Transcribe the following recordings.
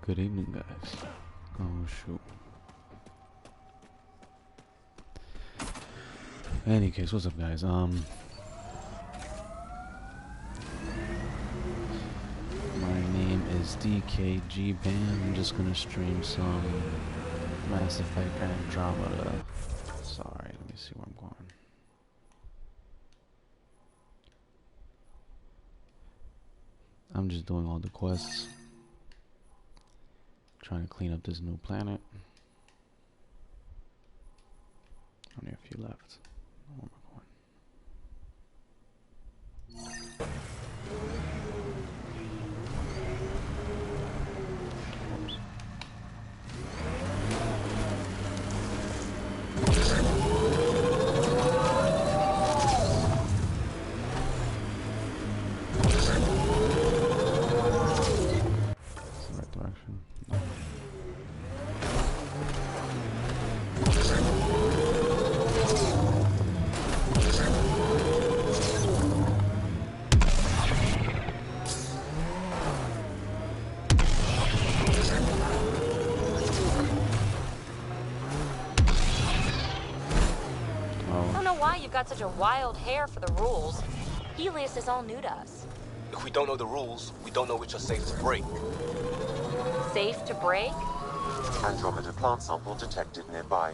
Good evening, guys. Oh shoot. Any case, what's up, guys? My name is DKgbam. I'm just gonna stream some Mass Effect Andromeda. Sorry, let me see where I'm going. I'm just doing all the quests. Trying to clean up this new planet. Only a few left. Where am I going? Got such a wild hair for the rules. Helios is all new to us. If we don't know the rules, we don't know which are safe to break. Safe to break? Andromeda plant sample detected nearby.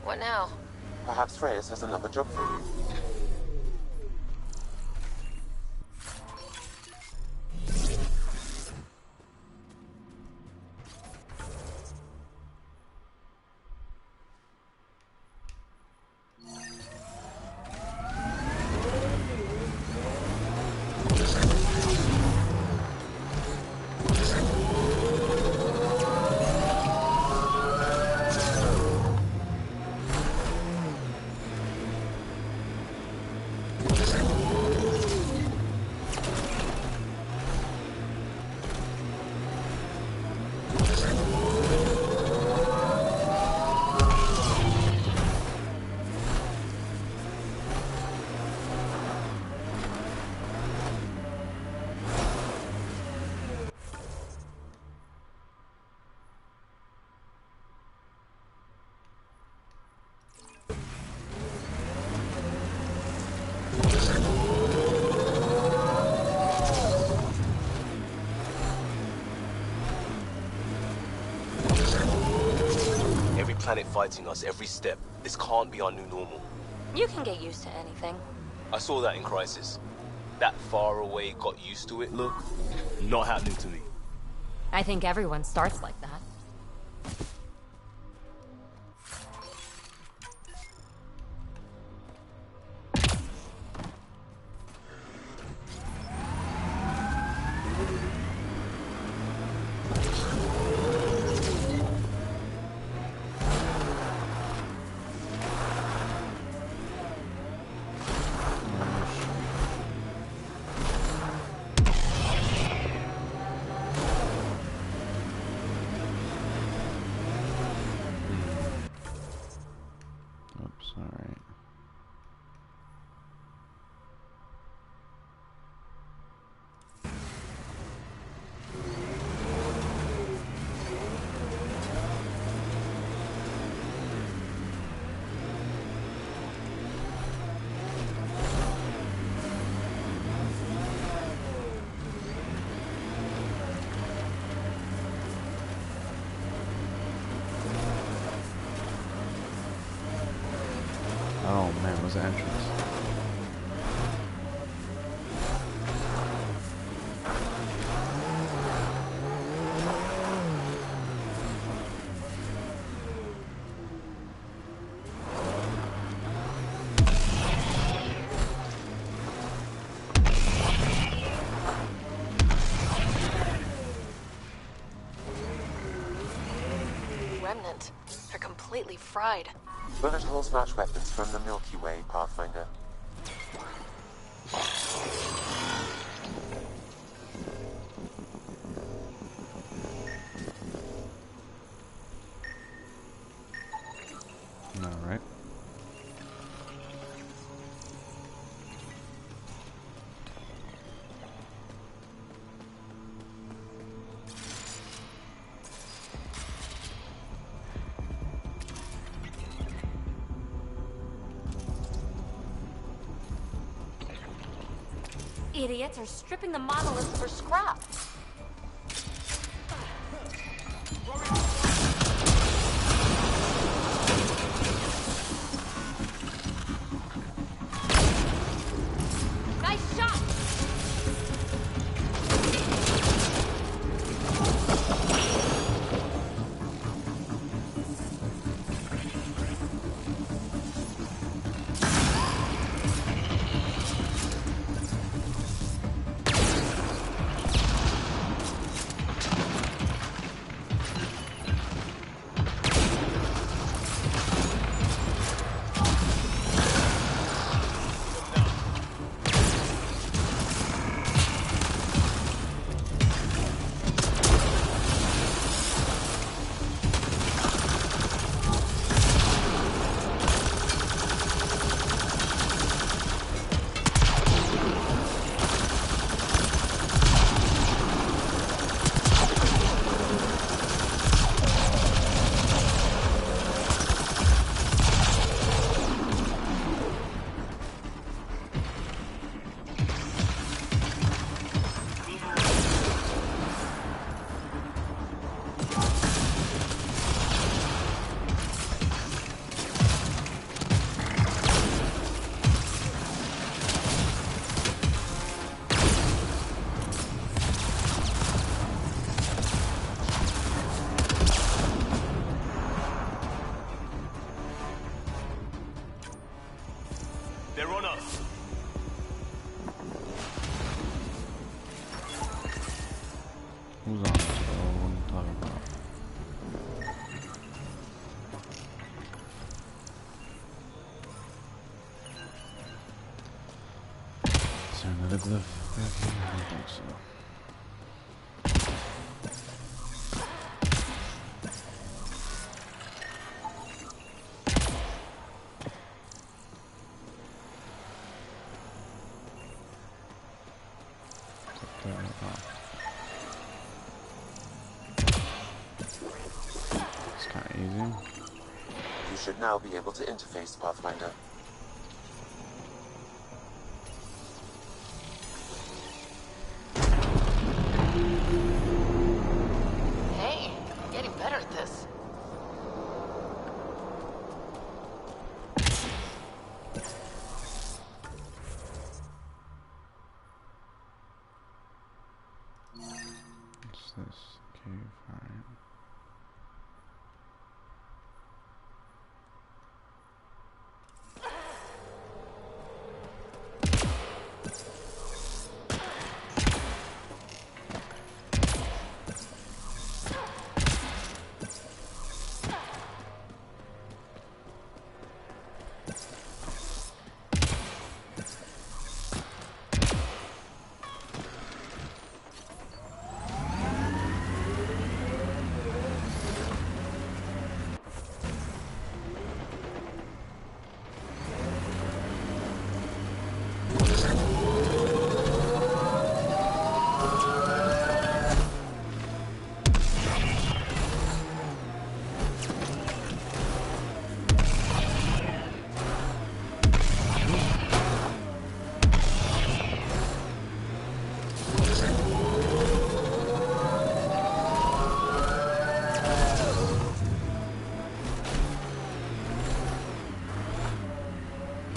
What now? Perhaps Reyes has another job for you. Planet fighting us every step. This can't be our new normal. You can get used to anything. I saw that in Crisis. That far away got used to it look. Not happening to me. I think everyone starts like that. Oh man, where's the entrance? Remnant. They're completely fried. Bullet holes match weapons from the Milky Way, Pathfinder. Alright. Idiots are stripping the monolith for scrap. Nice shot! They're on us. Who's on this, bro? What are you talking about? Is there another glyph back here? I don't think so. It's kind of easy. You should now be able to interface, Pathfinder. Hey, I'm getting better at this. What's this? Cave, alright.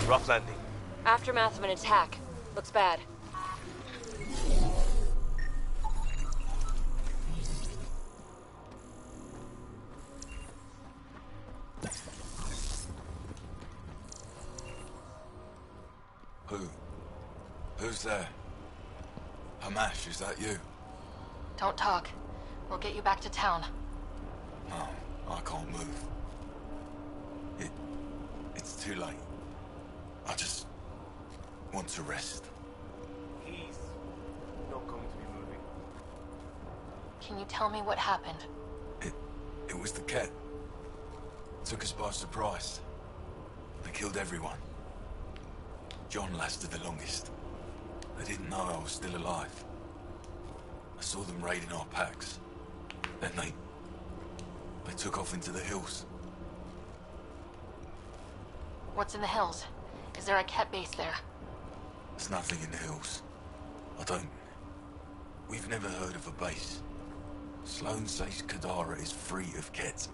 Rough landing. Aftermath of an attack. Looks bad. Who's there? Hamash, is that you? Don't talk. We'll get you back to town. No, I can't move. It's too late. I just want to rest. He's not going to be moving. Can you tell me what happened? It was the Ket. Took us by surprise. They killed everyone. John lasted the longest. They didn't know I was still alive. I saw them raiding our packs. Then they took off into the hills. What's in the hills? Is there a Ket base there? There's nothing in the hills. We've never heard of a base. Sloane says Kadara is free of Ket.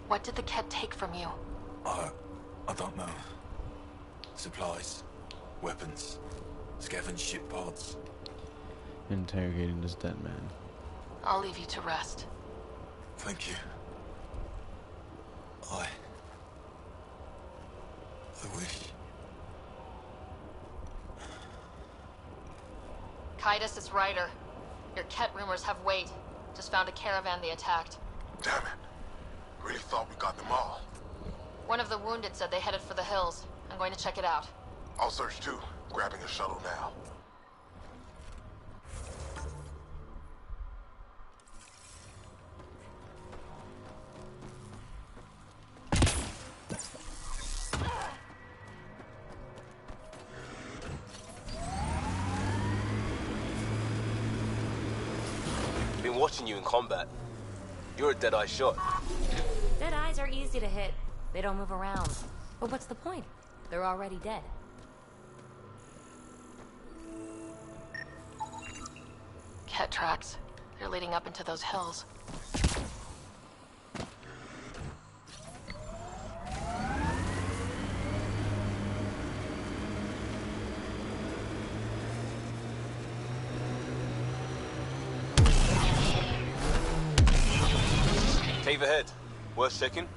What did the Ket take from you? I don't know. Supplies, weapons, scavenged ship parts. Interrogating this dead man. I'll leave you to rest. Thank you. I wish. Kaitis is Ryder. Your Ket rumors have weight. Just found a caravan they attacked. Damn it. Really thought we got them all. One of the wounded said they headed for the hills. I'm going to check it out. I'll search too. Grabbing a shuttle now. Been watching you in combat. You're a dead-eye shot. Dead eyes are easy to hit. They don't move around. But what's the point? They're already dead. Ket tracks. They're leading up into those hills. Cave ahead. Worth checking?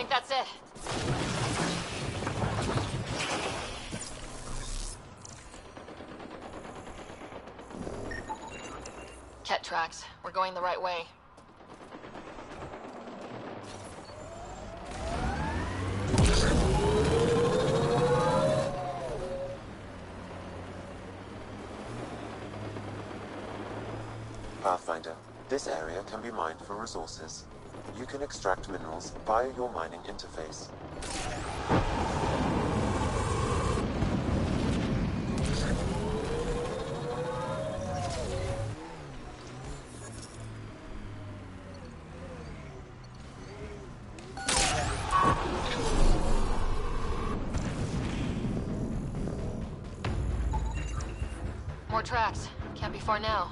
That's it. Ket tracks. We're going the right way. Pathfinder, this area can be mined for resources. You can extract minerals via your mining interface. More tracks. Can't be far now.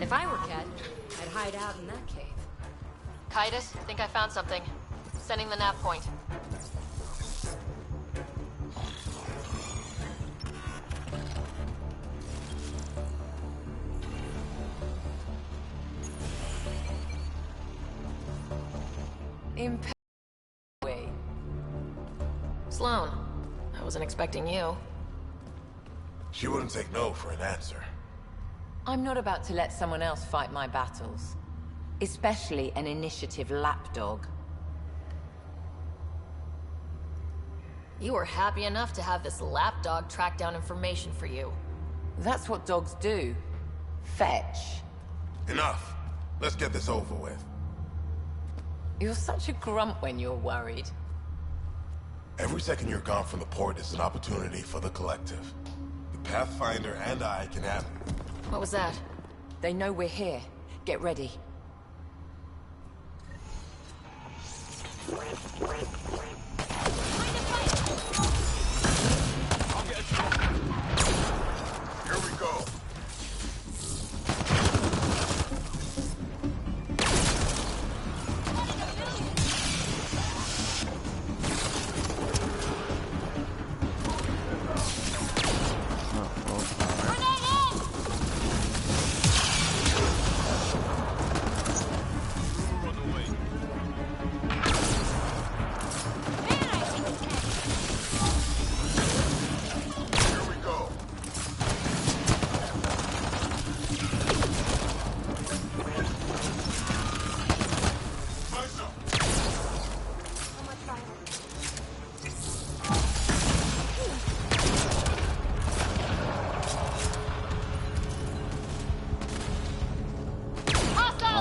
If I were Ket, I'd hide out in that cave. Kaitis, think I found something. Sending the nav point. Way. Sloane, I wasn't expecting you. She wouldn't take no for an answer. I'm not about to let someone else fight my battles. Especially an initiative lapdog. You were happy enough to have this lapdog track down information for you. That's what dogs do. Fetch. Enough. Let's get this over with. You're such a grump when you're worried. Every second you're gone from the port is an opportunity for the collective. The Pathfinder and I can have it. What was that? They know we're here. Get ready. Here we go.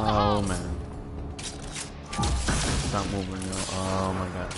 Oh man. Stop moving, yo. Oh my god.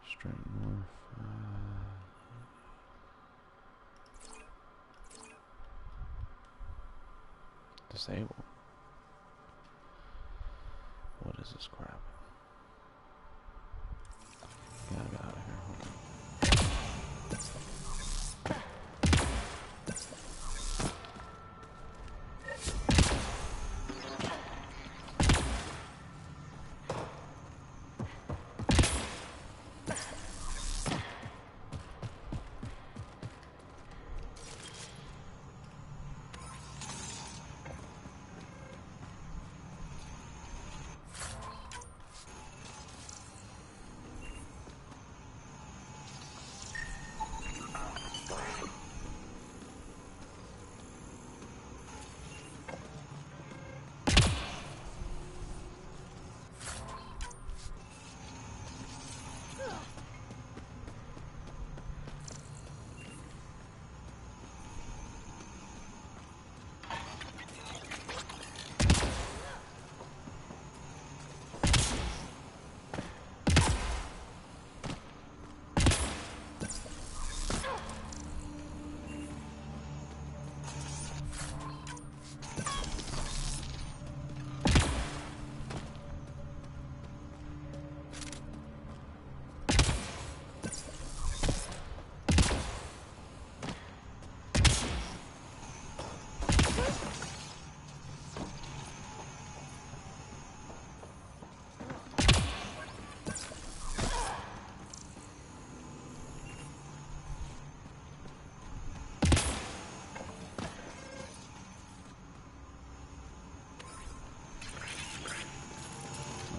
Straight north. Disable. What is this crap? Gotta get out of here. Hold on.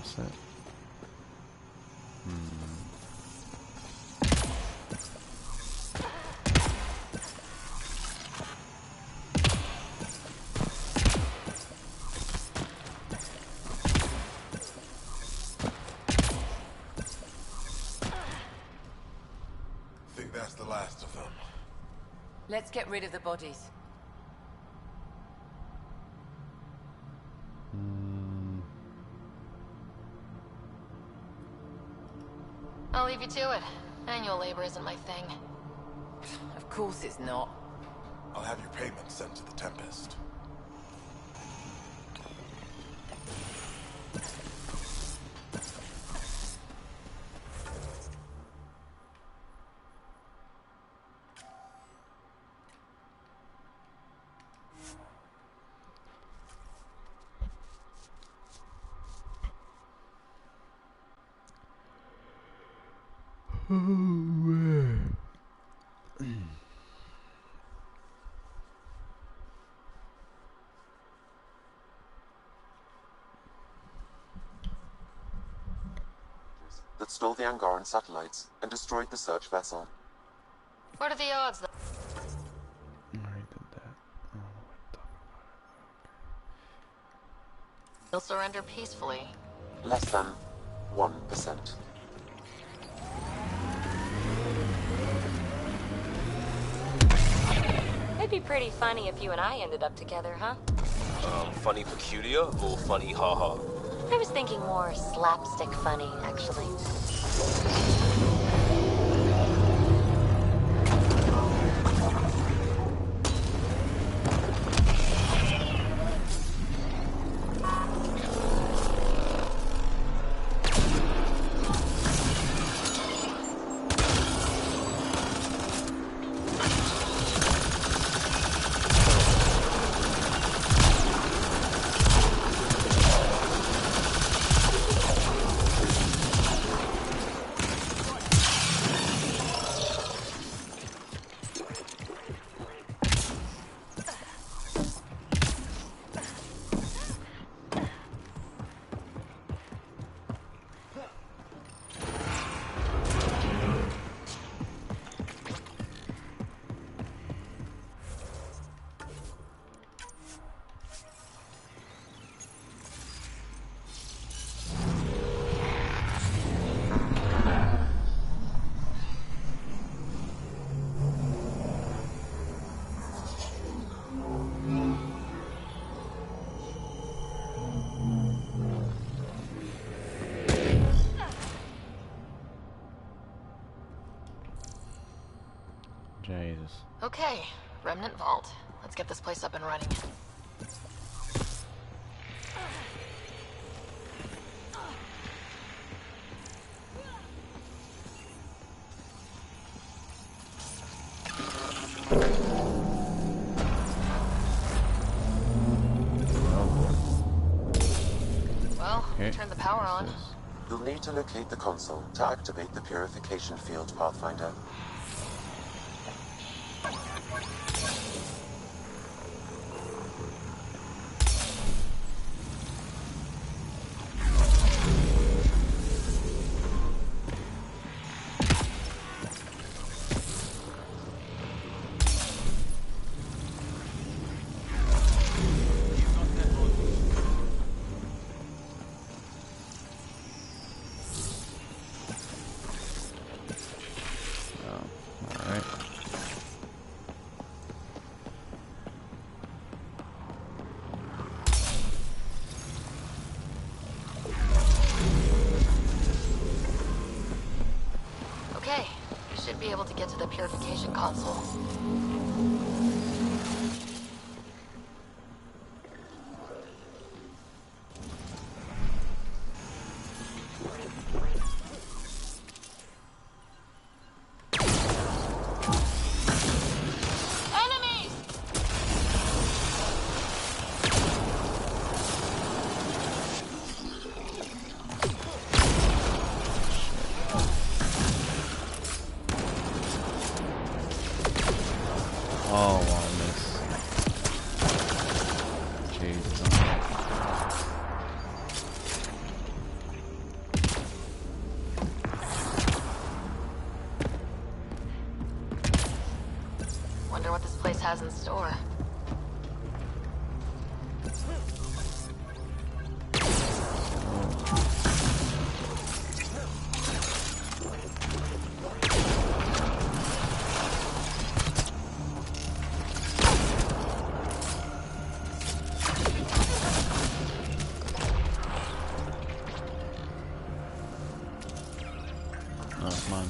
That's it. I think that's the last of them. Let's get rid of the bodies. I'll leave you to it. Manual labor isn't my thing. Of course it's not. I'll have your payment sent to the Tempest. That stole the Angaran satellites and destroyed the search vessel. What are the odds that... I already did that. I don't know what to talk they'll surrender peacefully? Less than 1%. It'd be pretty funny if you and I ended up together, huh? Funny peculiar or funny haha? I was thinking more slapstick funny, actually. Jesus. Okay, Remnant Vault. Let's get this place up and running. Well, turn the power on. You'll need to locate the console to activate the purification field, Pathfinder. Okay, you should be able to get to the purification console. Oh, I miss. Jesus. Wonder what this place has in store. Oh, come on.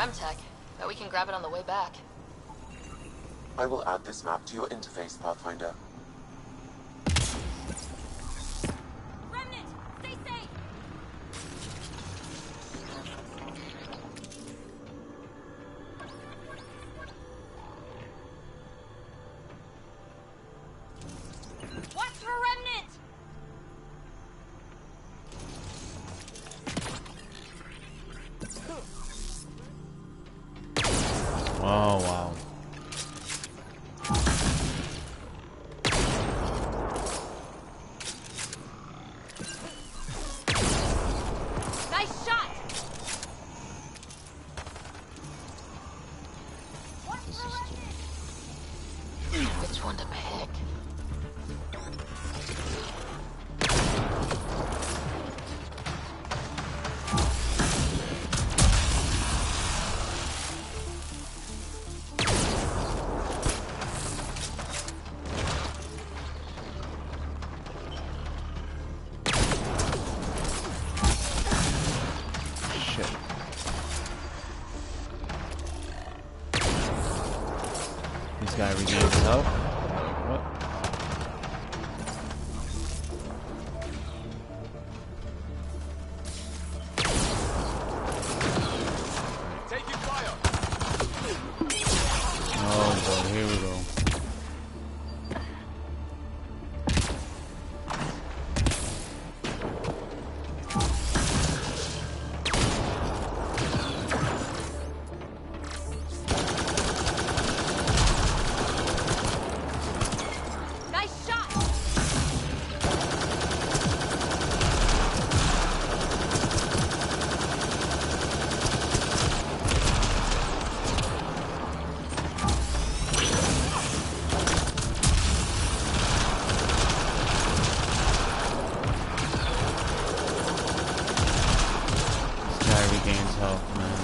DKgbam tech. Bet we can grab it on the way back. I will add this map to your interface, Pathfinder. Remnant, stay safe. Watch for Remnant. Oh wow. Nice shot. Watch This for is Remnant. Which one to pick? shit. This guy regains health. What? Taking fire. Oh boy, here we go. Nice shot. This guy regains health, man.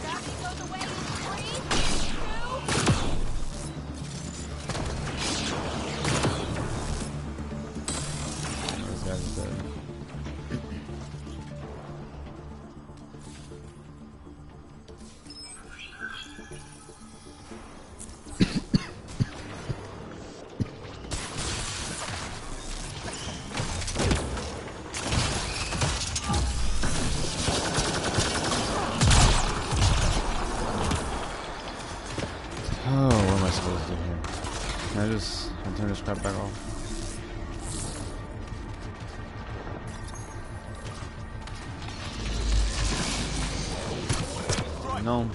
Traffic goes away in 3, 2. This guy's dead. Oh, what am I supposed to do here? Can I just turn this crap back off? No.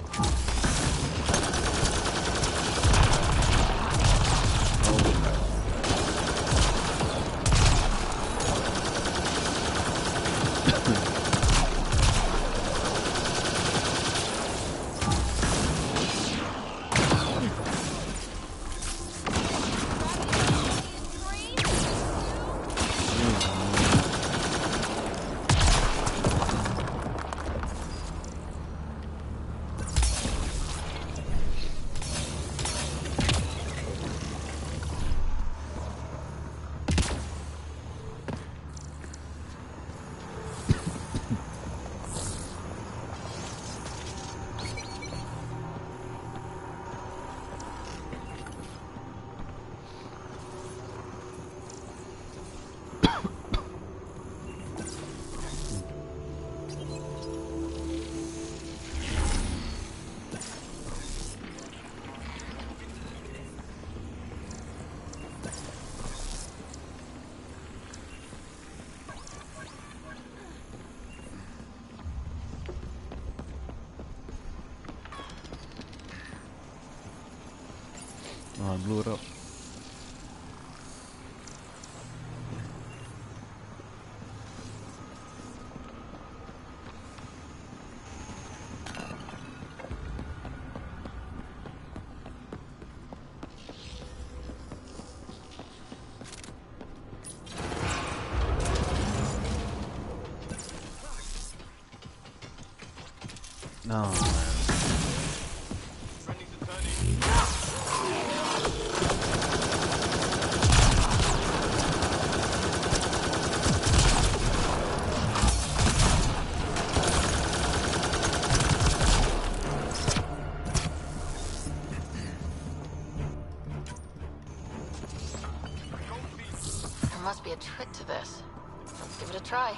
Oh, I blew it up. No, man. There must be a trick to this. Let's give it a try.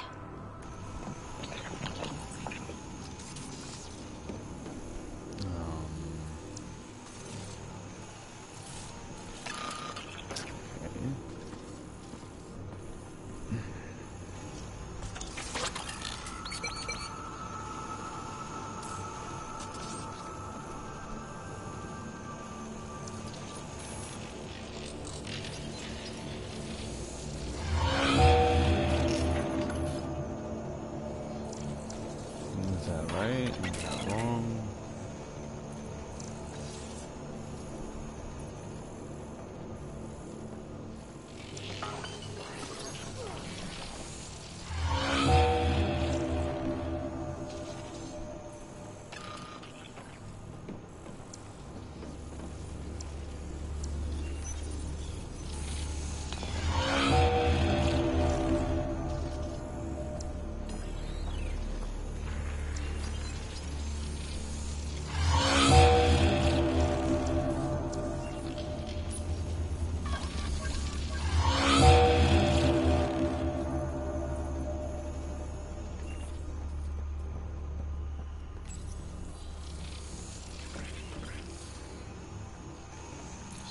Is that right? Is that wrong?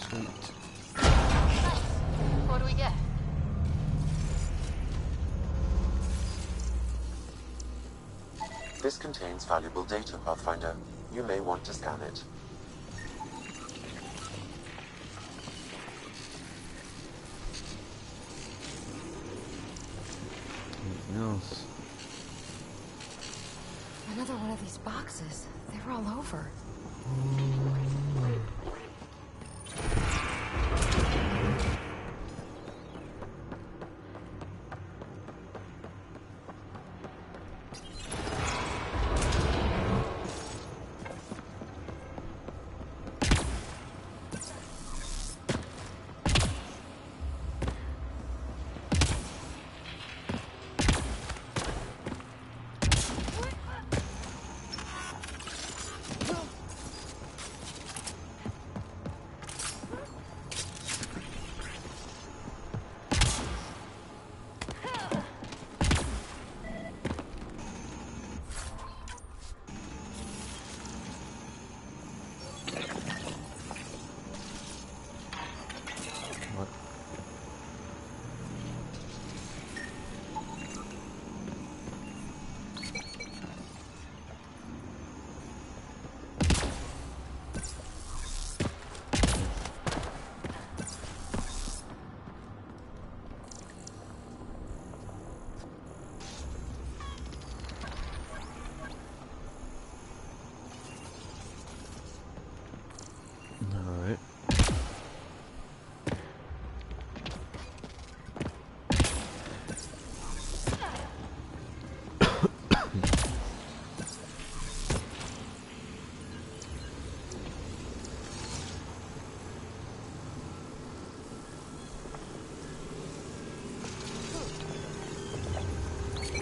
Sweet. Nice. What do we get? This contains valuable data, Pathfinder. You may want to scan it. Anything else? Another one of these boxes. They were all over. What? All right.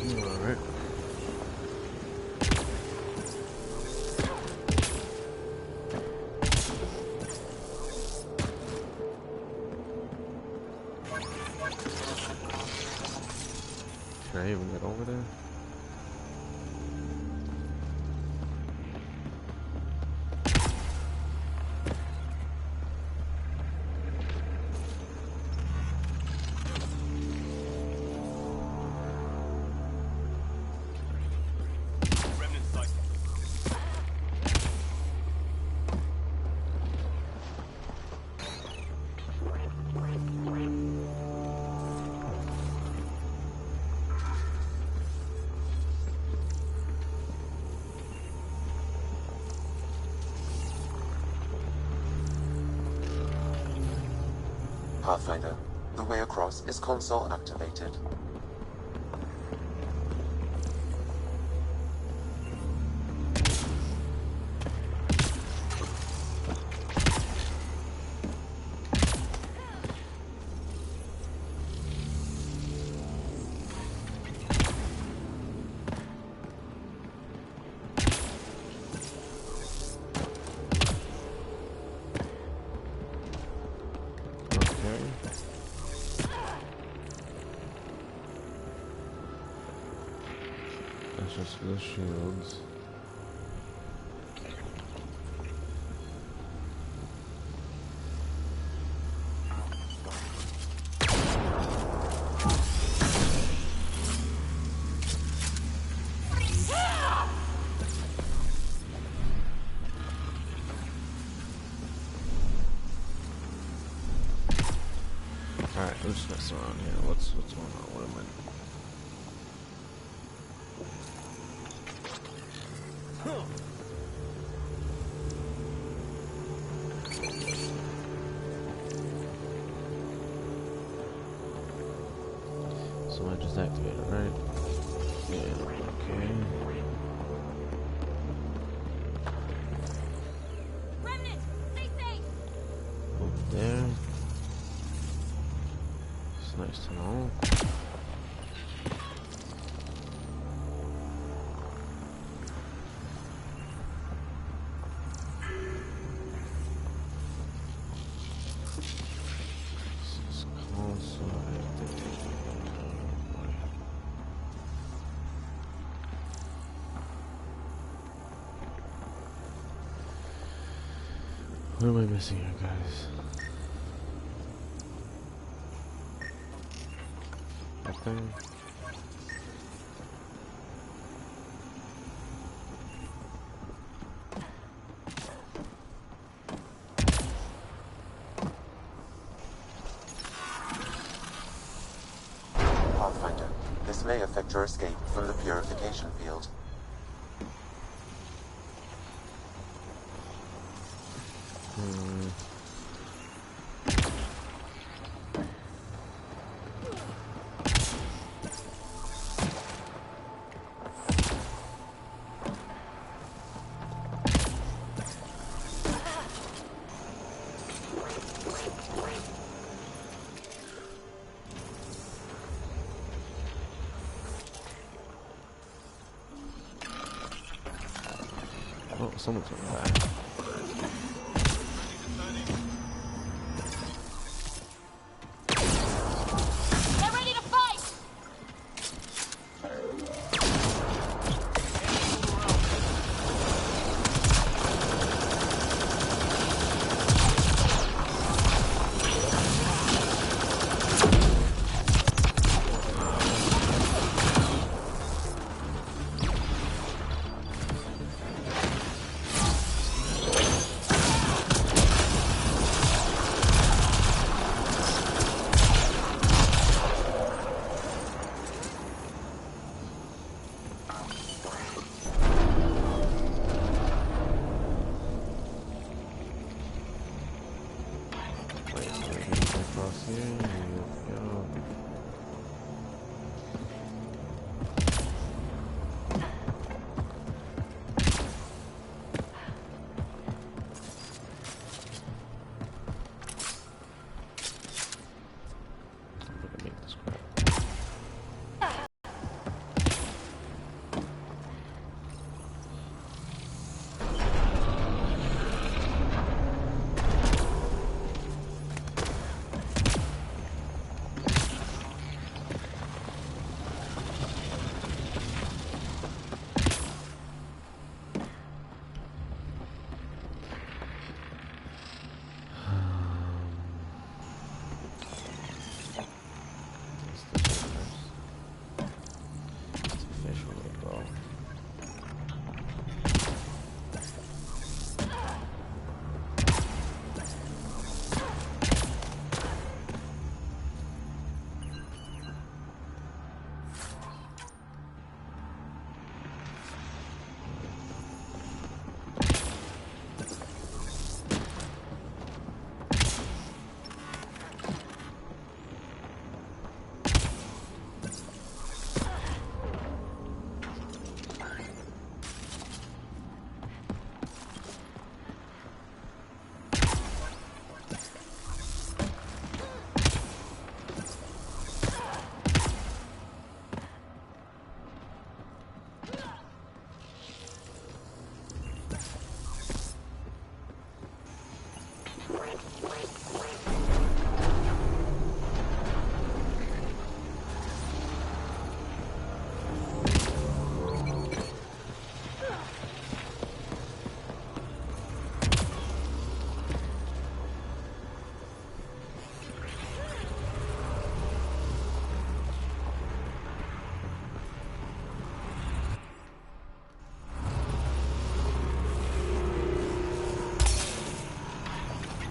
All right. Can I even get over there? Pathfinder, the way across is console activated. That's just for the shields. Alright, I'm just messing around here. What's going on? What am I So I just activated, right? Yeah, okay. Remnant, stay safe. Over there. It's nice to know. This is console activated. What am I missing here, guys? Nothing. Pathfinder, this may affect your escape from the purification field. Oh, someone's coming back. Get ready to fight!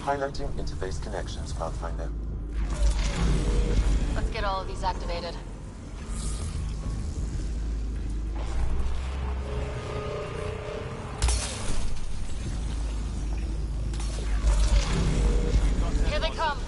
Highlighting interface connections, Pathfinder. Let's get all of these activated. Here they come.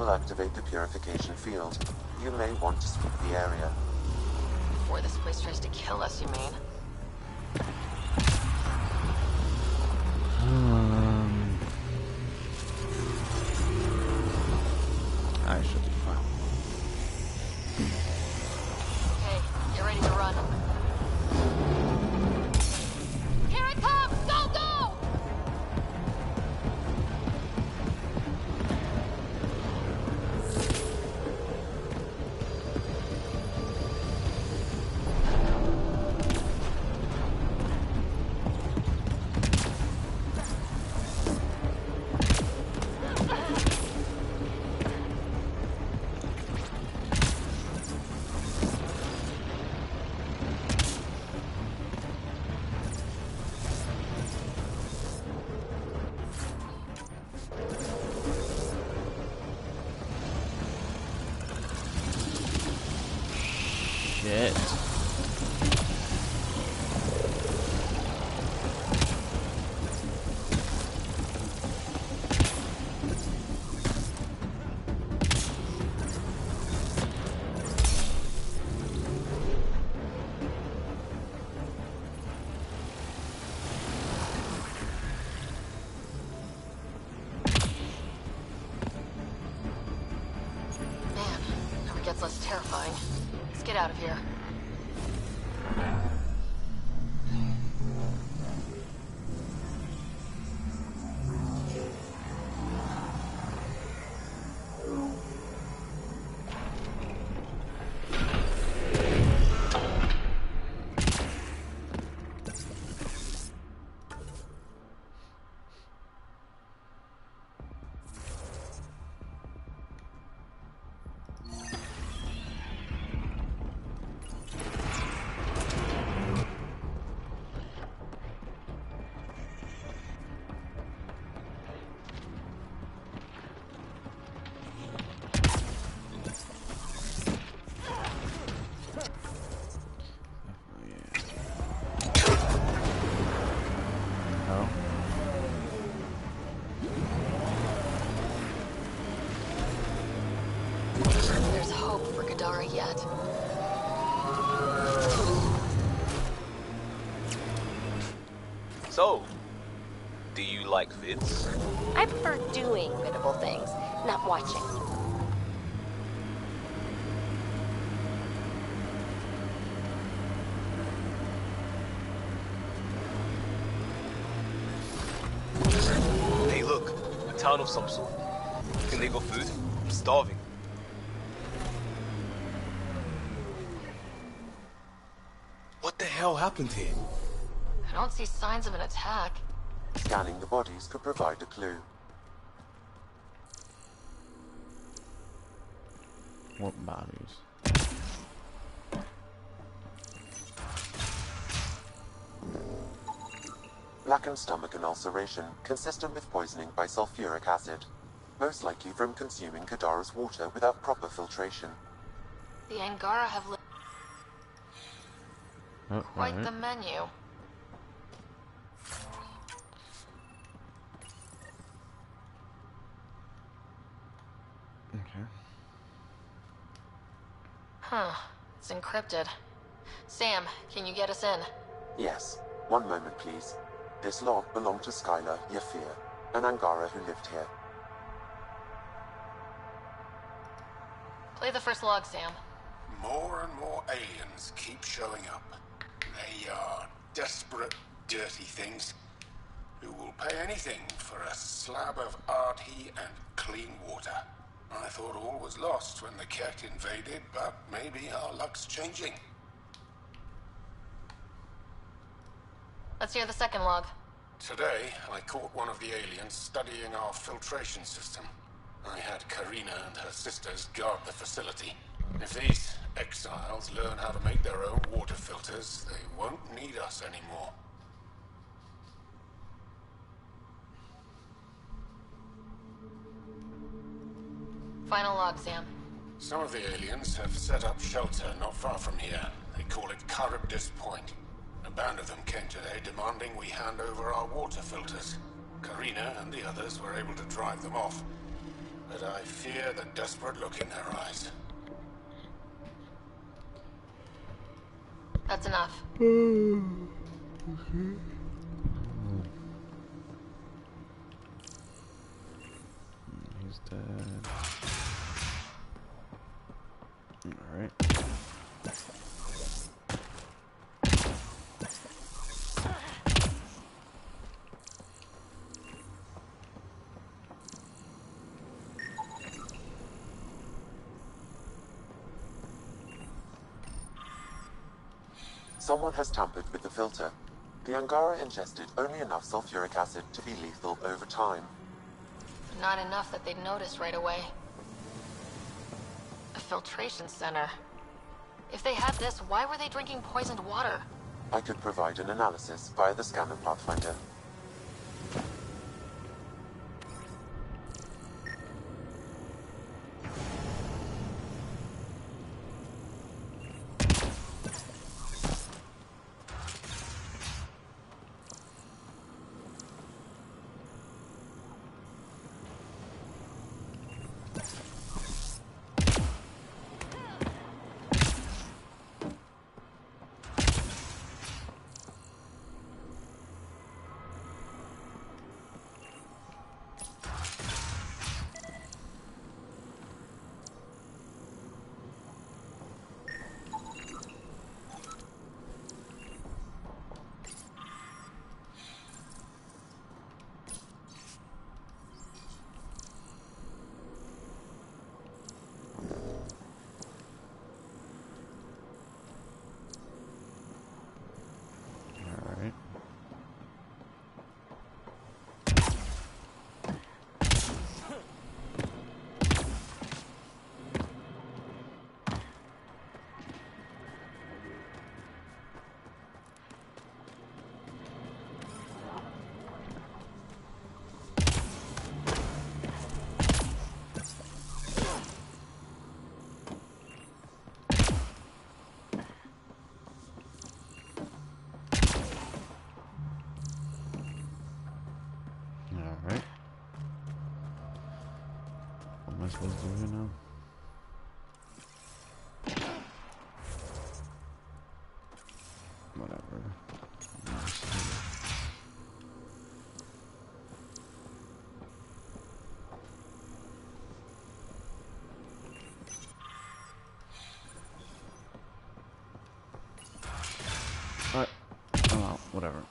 will activate the purification field. You may want to sweep the area. Before this place tries to kill us, you mean? I should be fine. Okay, get ready to run. Here it comes! Go, go! shit. Man, never gets less terrifying. Let's get out of here. Oh. There's hope for Kadara yet. So, do you like vids? I prefer doing biddable things, not watching. Hey look, a town of some sort. Can they go food? I'm starving. What the hell happened here? I don't see signs of an attack. Scanning the bodies could provide a clue. What bodies? Blackened stomach and ulceration, consistent with poisoning by sulfuric acid. Most likely from consuming Kadara's water without proper filtration. The Angara have Oh, quite alright. the menu. Okay. Huh. It's encrypted. Sam, can you get us in? Yes. One moment, please. This log belonged to Skylar Yafir, an Angara who lived here. Play the first log, Sam. More and more aliens keep showing up. They are desperate, dirty things who will pay anything for a slab of Ardhi and clean water. I thought all was lost when the Ket invaded, but maybe our luck's changing. Let's hear the second log. Today, I caught one of the aliens studying our filtration system. I had Karina and her sisters guard the facility. If these exiles learn how to make their own water filters, they won't need us anymore. Final log, Sam. Some of the aliens have set up shelter not far from here. They call it Charybdis Point. A band of them came today demanding we hand over our water filters. Karina and the others were able to drive them off, but I fear the desperate look in their eyes. That's enough. He's dead. Alright. Someone has tampered with the filter. The Angara ingested only enough sulfuric acid to be lethal over time. Not enough that they'd notice right away. A filtration center. If they had this, why were they drinking poisoned water? I could provide an analysis via the scanner pathfinder. am I supposed to do here now? Whatever. Alright. Oh, well, whatever.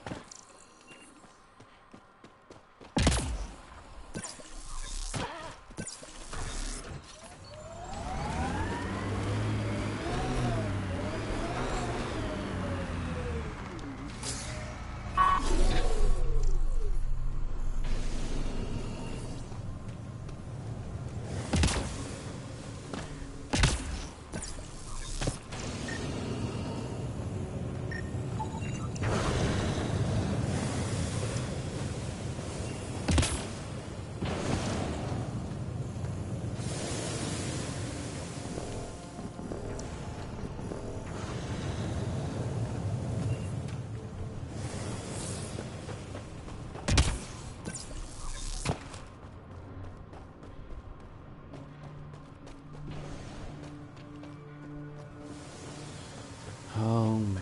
Oh man.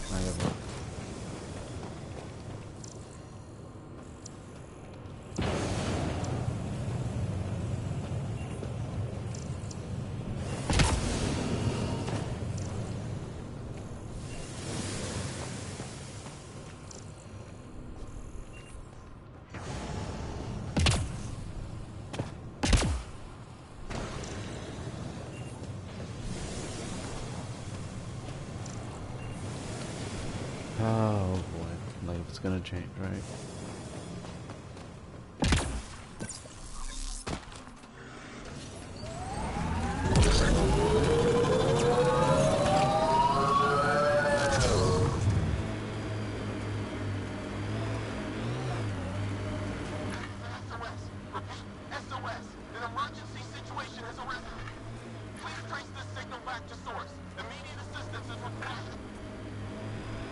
I have a oh boy, like it's gonna change, right?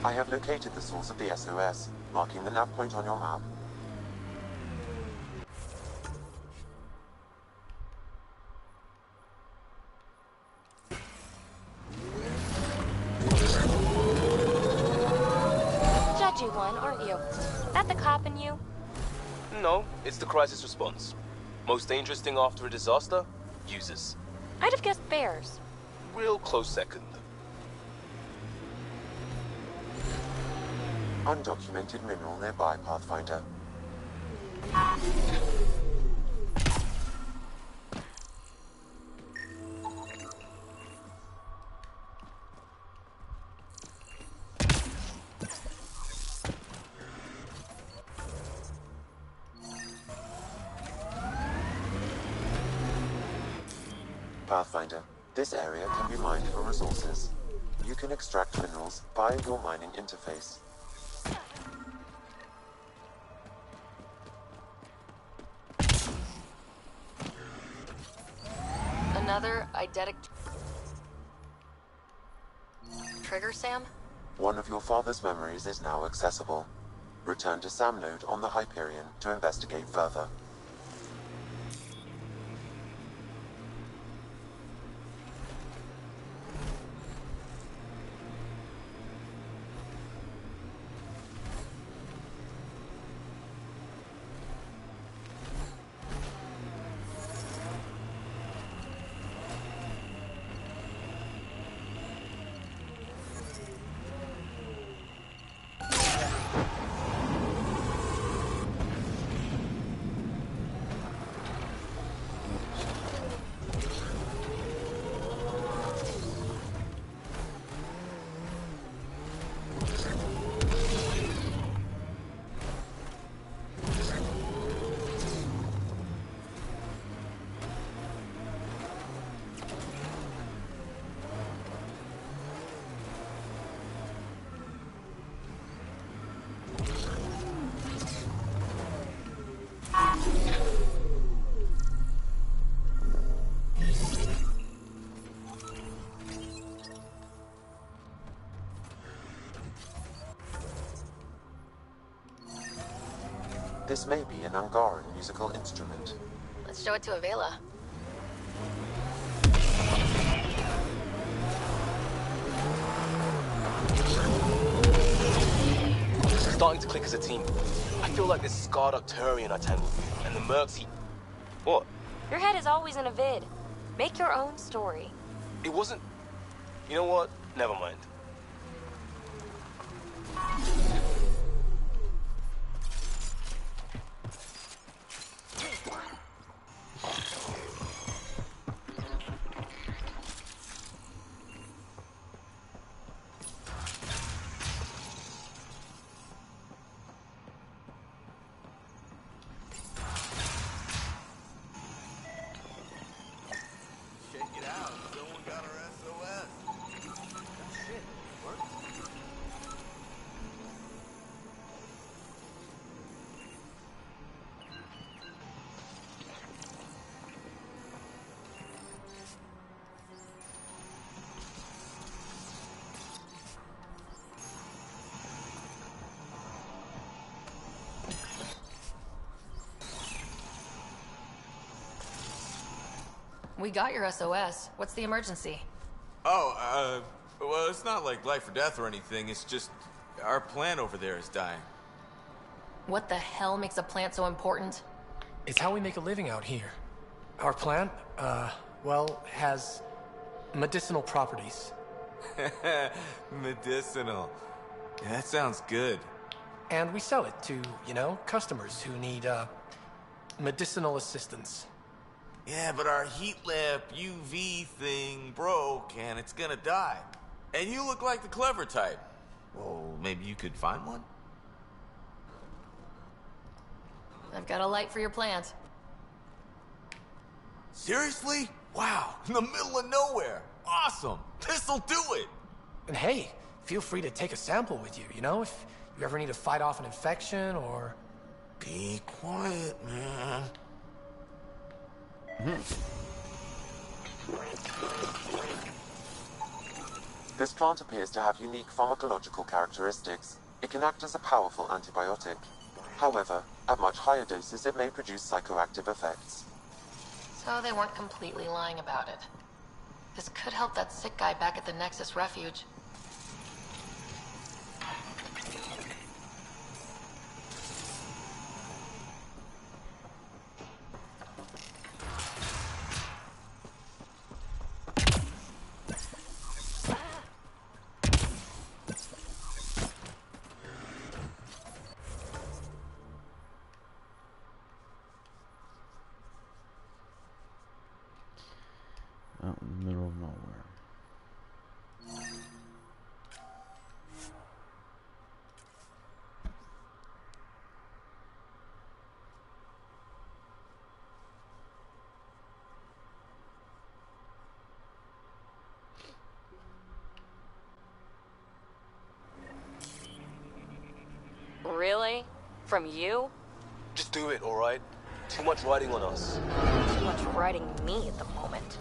I have located the source of the SOS, marking the nav point on your map. Judgy one, aren't you? That the cop in you? No, it's the crisis response. Most dangerous thing after a disaster? Users. I'd have guessed bears. Real close second. Undocumented mineral nearby, Pathfinder. Pathfinder, this area can be mined for resources. You can extract minerals via your mining interface. Another eidetic trigger, Sam? One of your father's memories is now accessible. Return to Sam Node on the Hyperion to investigate further. This may be an Angaran musical instrument. Let's show it to Avela. Starting to click as a team. I feel like this scarred up Turian I tangled with, and the mercs he... What? Your head is always in a vid. Make your own story. It wasn't... You know what? Never mind. We got your SOS. What's the emergency? Oh, well, it's not like life or death or anything. It's just our plant over there is dying. What the hell makes a plant so important? It's how we make a living out here. Our plant, well, has medicinal properties. Medicinal. Yeah, that sounds good. And we sell it to, customers who need, medicinal assistance. Yeah, but our heat lamp UV thing broke and it's gonna die. And you look like the clever type. Well, maybe you could find one? I've got a light for your plant. Seriously? Wow, in the middle of nowhere. Awesome. This'll do it. And hey, feel free to take a sample with you, if you ever need to fight off an infection or... Be quiet, man. This plant appears to have unique pharmacological characteristics. It can act as a powerful antibiotic. However, at much higher doses it may produce psychoactive effects. So they weren't completely lying about it. This could help that sick guy back at the Nexus Refuge. Out in the middle of nowhere. Really? From you? Just do it, alright? Too much riding on us. Too much riding me at the moment.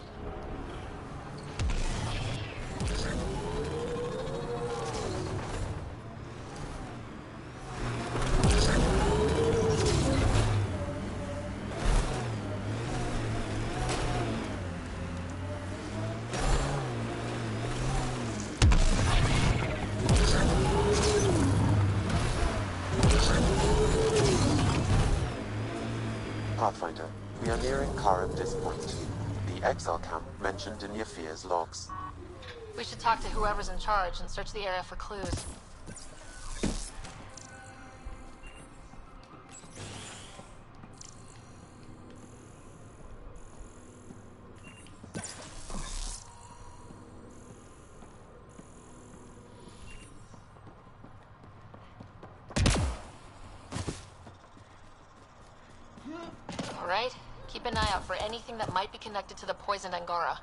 Pathfinder, we are nearing Karamdis Point, the exile camp mentioned in Yafir's logs. We should talk to whoever's in charge and search the area for clues. All right, keep an eye out for anything that might be connected to the poisoned Angara.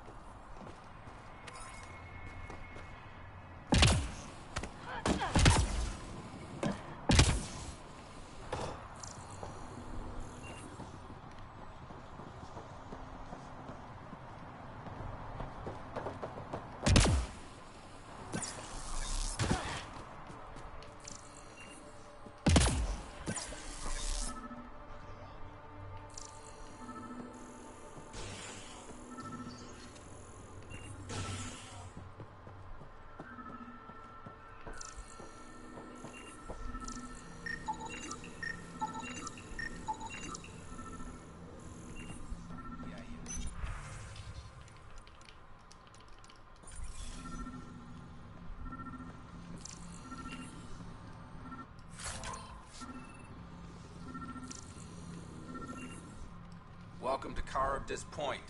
Welcome to Caribdis Point.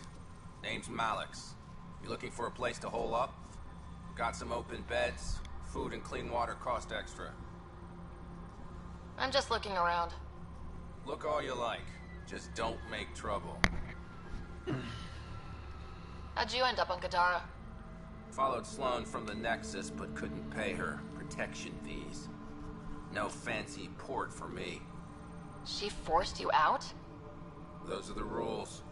Name's Malix. You looking for a place to hole up? Got some open beds. Food and clean water cost extra. I'm just looking around. Look all you like. Just don't make trouble. How'd you end up on Gadara? Followed Sloane from the Nexus, but couldn't pay her protection fees. No fancy port for me. She forced you out? Those are the rules.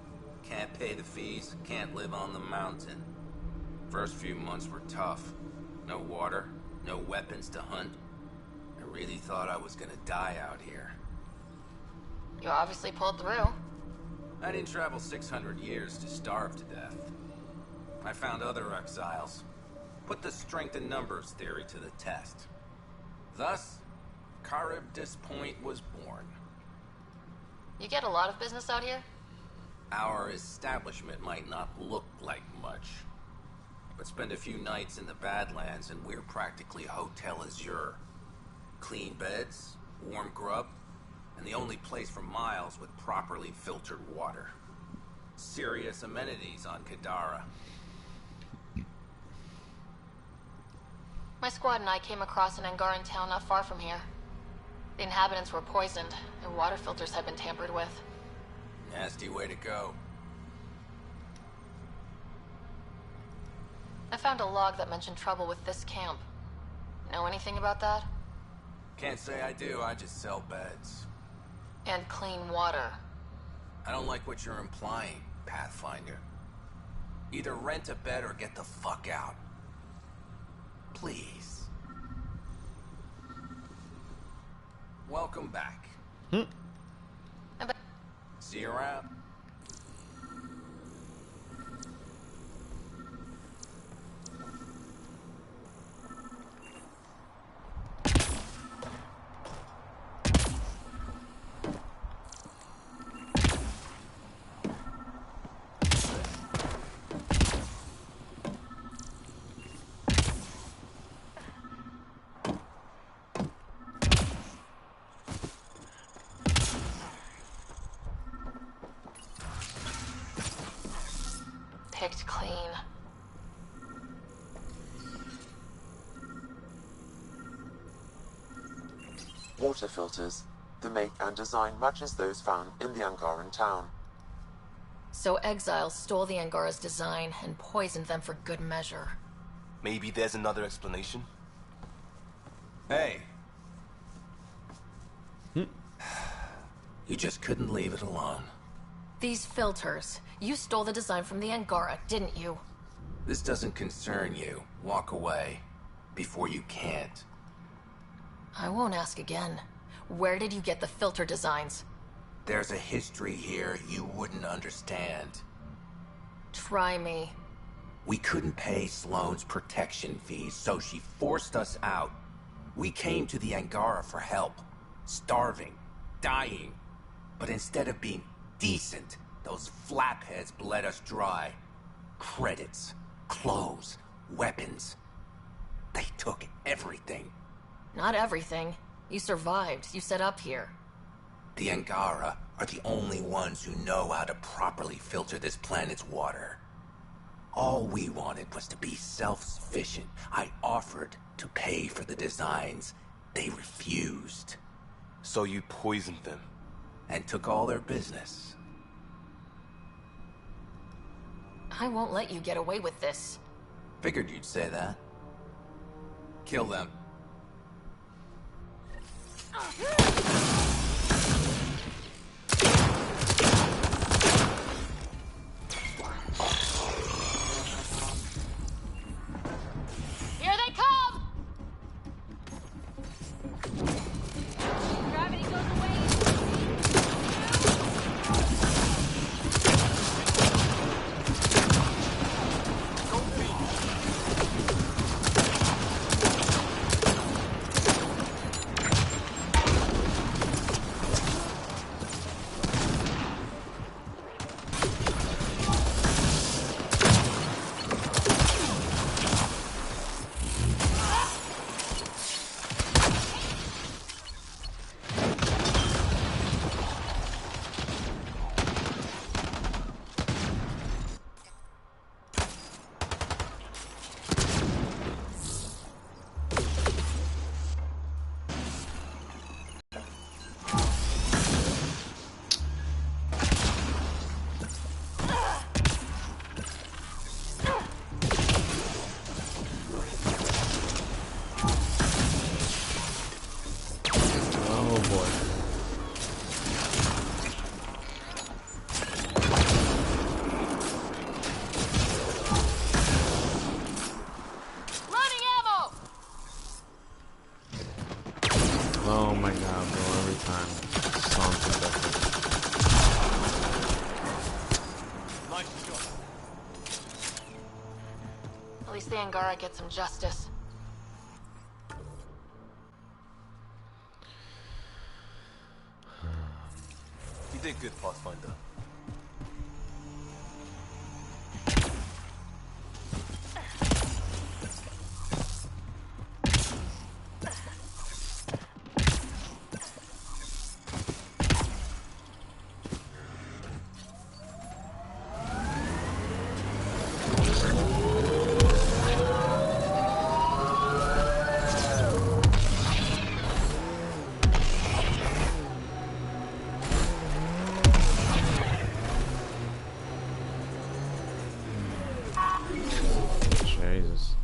Can't pay the fees, can't live on the mountain. First few months were tough. No water, no weapons to hunt. I really thought I was gonna die out here. You obviously pulled through. I didn't travel 600 years to starve to death. I found other exiles. Put the strength in numbers theory to the test. Thus, Caribdis Point was born. You get a lot of business out here? Our establishment might not look like much, but spend a few nights in the Badlands and we're practically Hotel Azure. Clean beds, warm grub, and the only place for miles with properly filtered water. Serious amenities on Gadara. My squad and I came across an Angaran town not far from here. The inhabitants were poisoned. Their water filters had been tampered with. Nasty way to go. I found a log that mentioned trouble with this camp. Know anything about that? Can't say I do, I just sell beds. And clean water. I don't like what you're implying, Pathfinder. Either rent a bed or get the fuck out. Please. Welcome back. See you around. Picked clean. Water filters. The make and design matches those found in the Angaran town. So exiles stole the Angara's design and poisoned them for good measure. Maybe there's another explanation? Hey. You just couldn't leave it alone. These filters. You stole the design from the Angara, didn't you? This doesn't concern you. Walk away. Before you can't. I won't ask again. Where did you get the filter designs? There's a history here you wouldn't understand. Try me. We couldn't pay Sloane's protection fees, so she forced us out. We came to the Angara for help. Starving. Dying. But instead of being decent, those flapheads bled us dry. Credits, clothes, weapons. They took everything. Not everything. You survived. You set up here. The Angara are the only ones who know how to properly filter this planet's water. All we wanted was to be self-sufficient. I offered to pay for the designs. They refused. So you poisoned them? And took all their business. I won't let you get away with this. Figured you'd say that. Kill them. Here they come! Gravity goes away. Angara get some justice. You did good, Pathfinder. Jesus.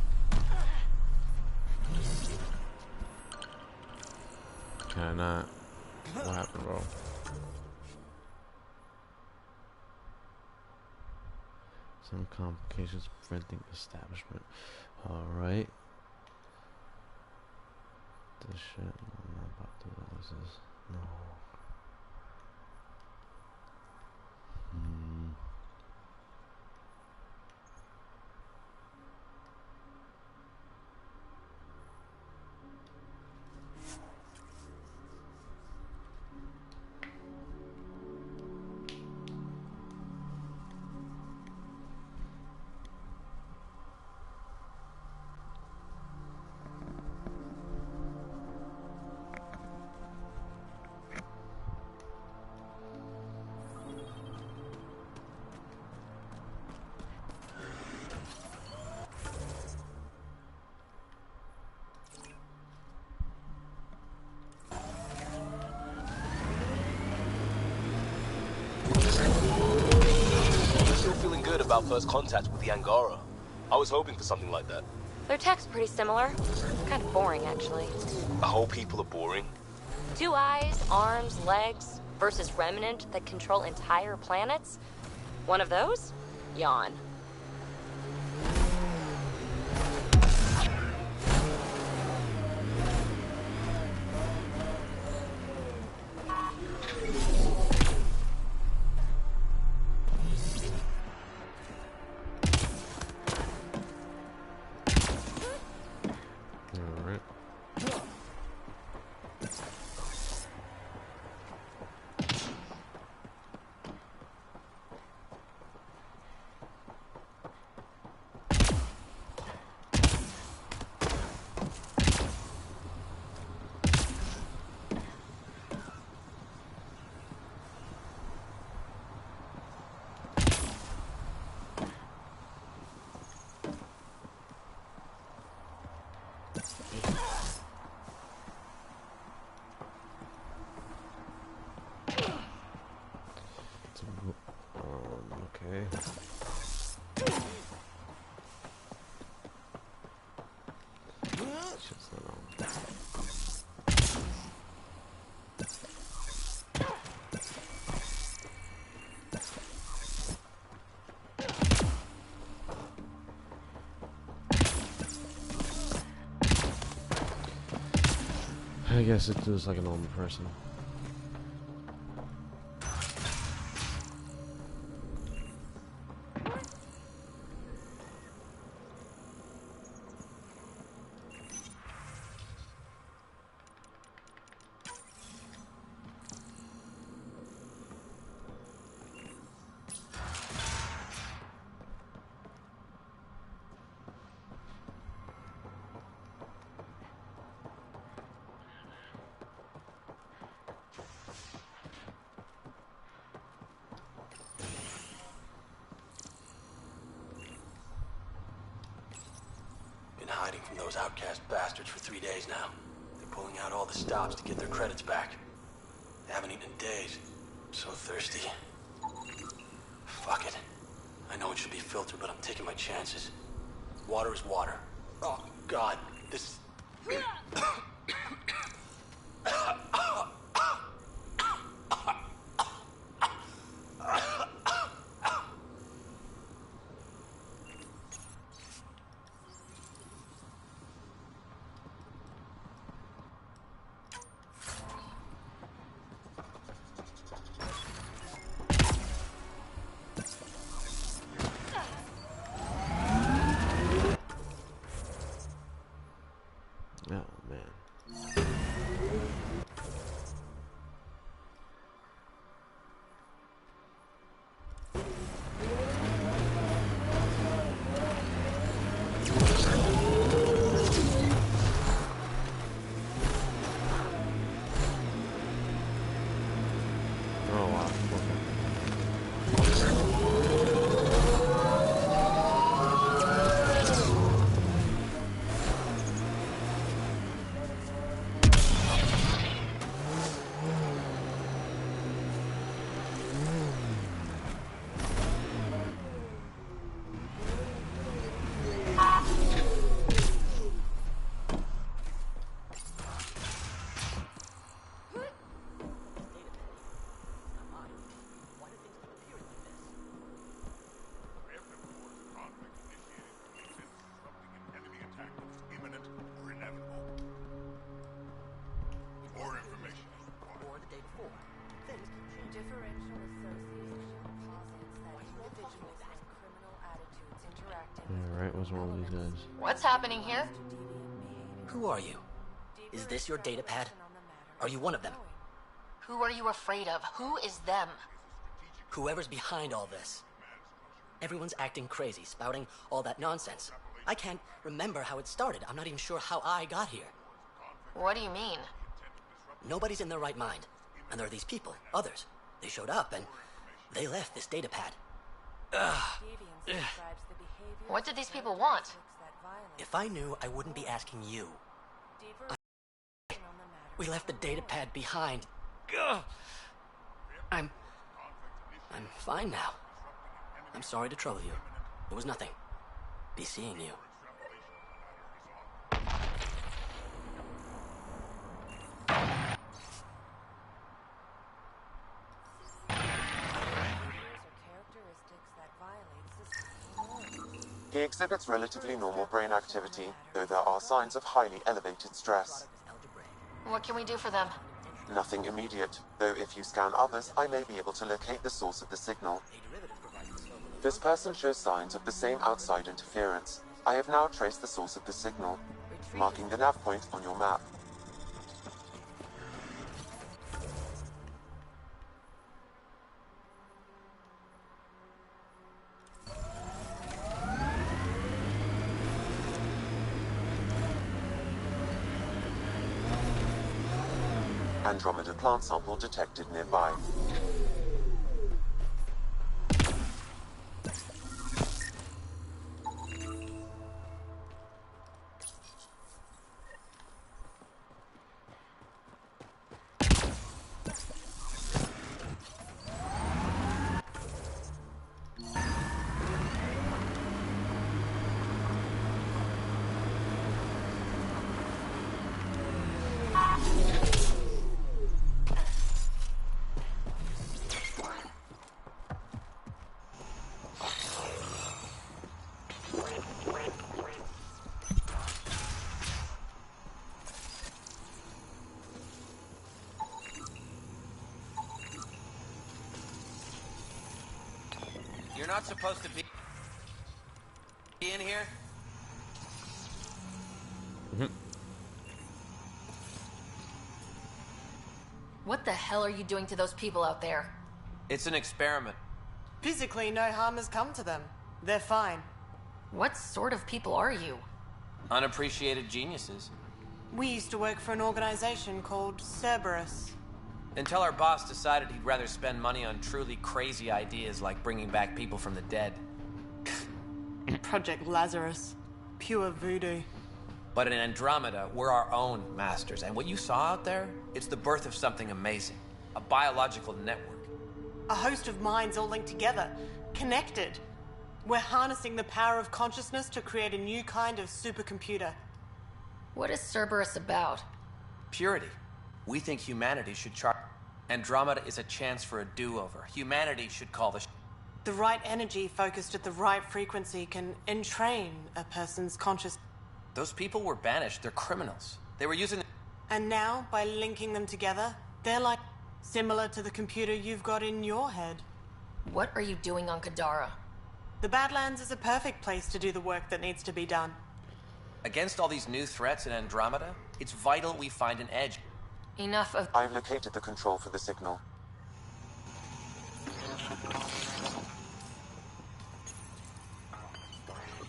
Can I not? What happened, bro? Some complications preventing establishment. Alright. This shit. I'm not about to do this. No. Still feeling good about first contact with the Angara. I was hoping for something like that. Their tech's pretty similar. Kind of boring, actually. The whole people are boring. 2 eyes, arms, legs, versus Remnant that control entire planets. One of those? Yawn. Okay. Shit's not on. I guess it does like a normal person. Been hiding from those outcast bastards for 3 days now. They're pulling out all the stops to get their credits back. They haven't eaten in days. I'm so thirsty. Fuck it. I know it should be filtered, but I'm taking my chances. Water is water. Oh, God. This... wow. Alright, what's wrong with these guys? What's happening here? Who are you? Is this your data pad? Are you one of them? Who are you afraid of? Who is them? Whoever's behind all this. Everyone's acting crazy, spouting all that nonsense. I can't remember how it started. I'm not even sure how I got here. What do you mean? Nobody's in their right mind. And there are these people, others. They showed up and they left this data pad. Ugh. What did these people want? If I knew, I wouldn't be asking you. We left the data pad behind. Ugh. I'm fine now. I'm sorry to trouble you. It was nothing. Be seeing you. He exhibits relatively normal brain activity, though there are signs of highly elevated stress. What can we do for them? Nothing immediate, though if you scan others, I may be able to locate the source of the signal. This person shows signs of the same outside interference. I have now traced the source of the signal, marking the nav point on your map. Andromeda plant sample detected nearby. You're not supposed to be in here? What the hell are you doing to those people out there? It's an experiment. Physically, no harm has come to them. They're fine. What sort of people are you? Unappreciated geniuses. We used to work for an organization called Cerberus. Until our boss decided he'd rather spend money on truly crazy ideas like bringing back people from the dead. Project Lazarus. Pure voodoo. But in Andromeda, we're our own masters. And what you saw out there, it's the birth of something amazing. A biological network. A host of minds all linked together. Connected. We're harnessing the power of consciousness to create a new kind of supercomputer. What is Cerberus about? Purity. We think humanity should chart. Andromeda is a chance for a do-over. Humanity should call the The right energy focused at the right frequency can entrain a person's conscious. Those people were banished. They're criminals. They were using... And now, by linking them together, they're like similar to the computer you've got in your head. What are you doing on Kadara? The Badlands is a perfect place to do the work that needs to be done. Against all these new threats in Andromeda, it's vital we find an edge. Enough of... I've located the control for the signal.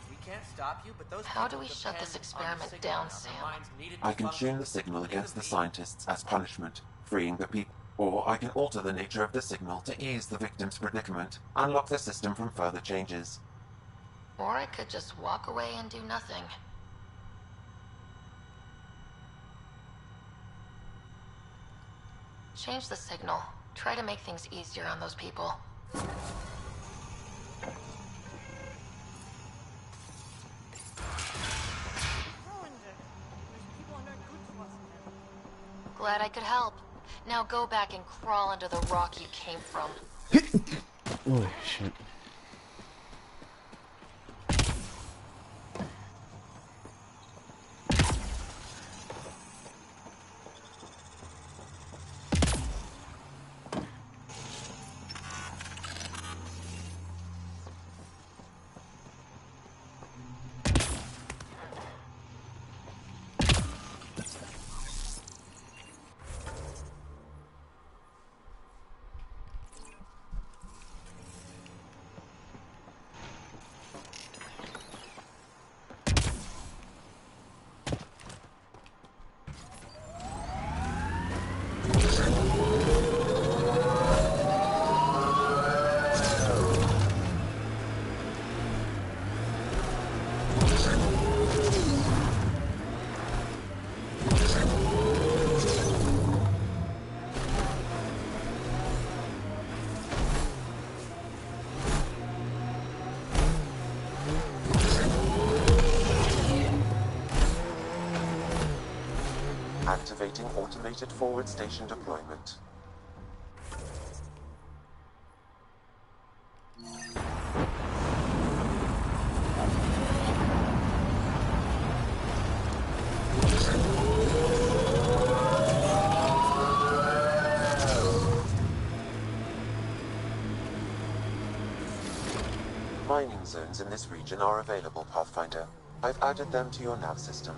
We can't stop you, but those... How do we shut this experiment down, Sam? I can tune the signal against the scientists as punishment, freeing the people. Or I can alter the nature of the signal to ease the victim's predicament, unlock the system from further changes. Or I could just walk away and do nothing. Change the signal. Try to make things easier on those people. Glad I could help. Now go back and crawl under the rock you came from. Holy shit. Activating automated forward station deployment. Mining zones in this region are available, Pathfinder. I've added them to your nav system.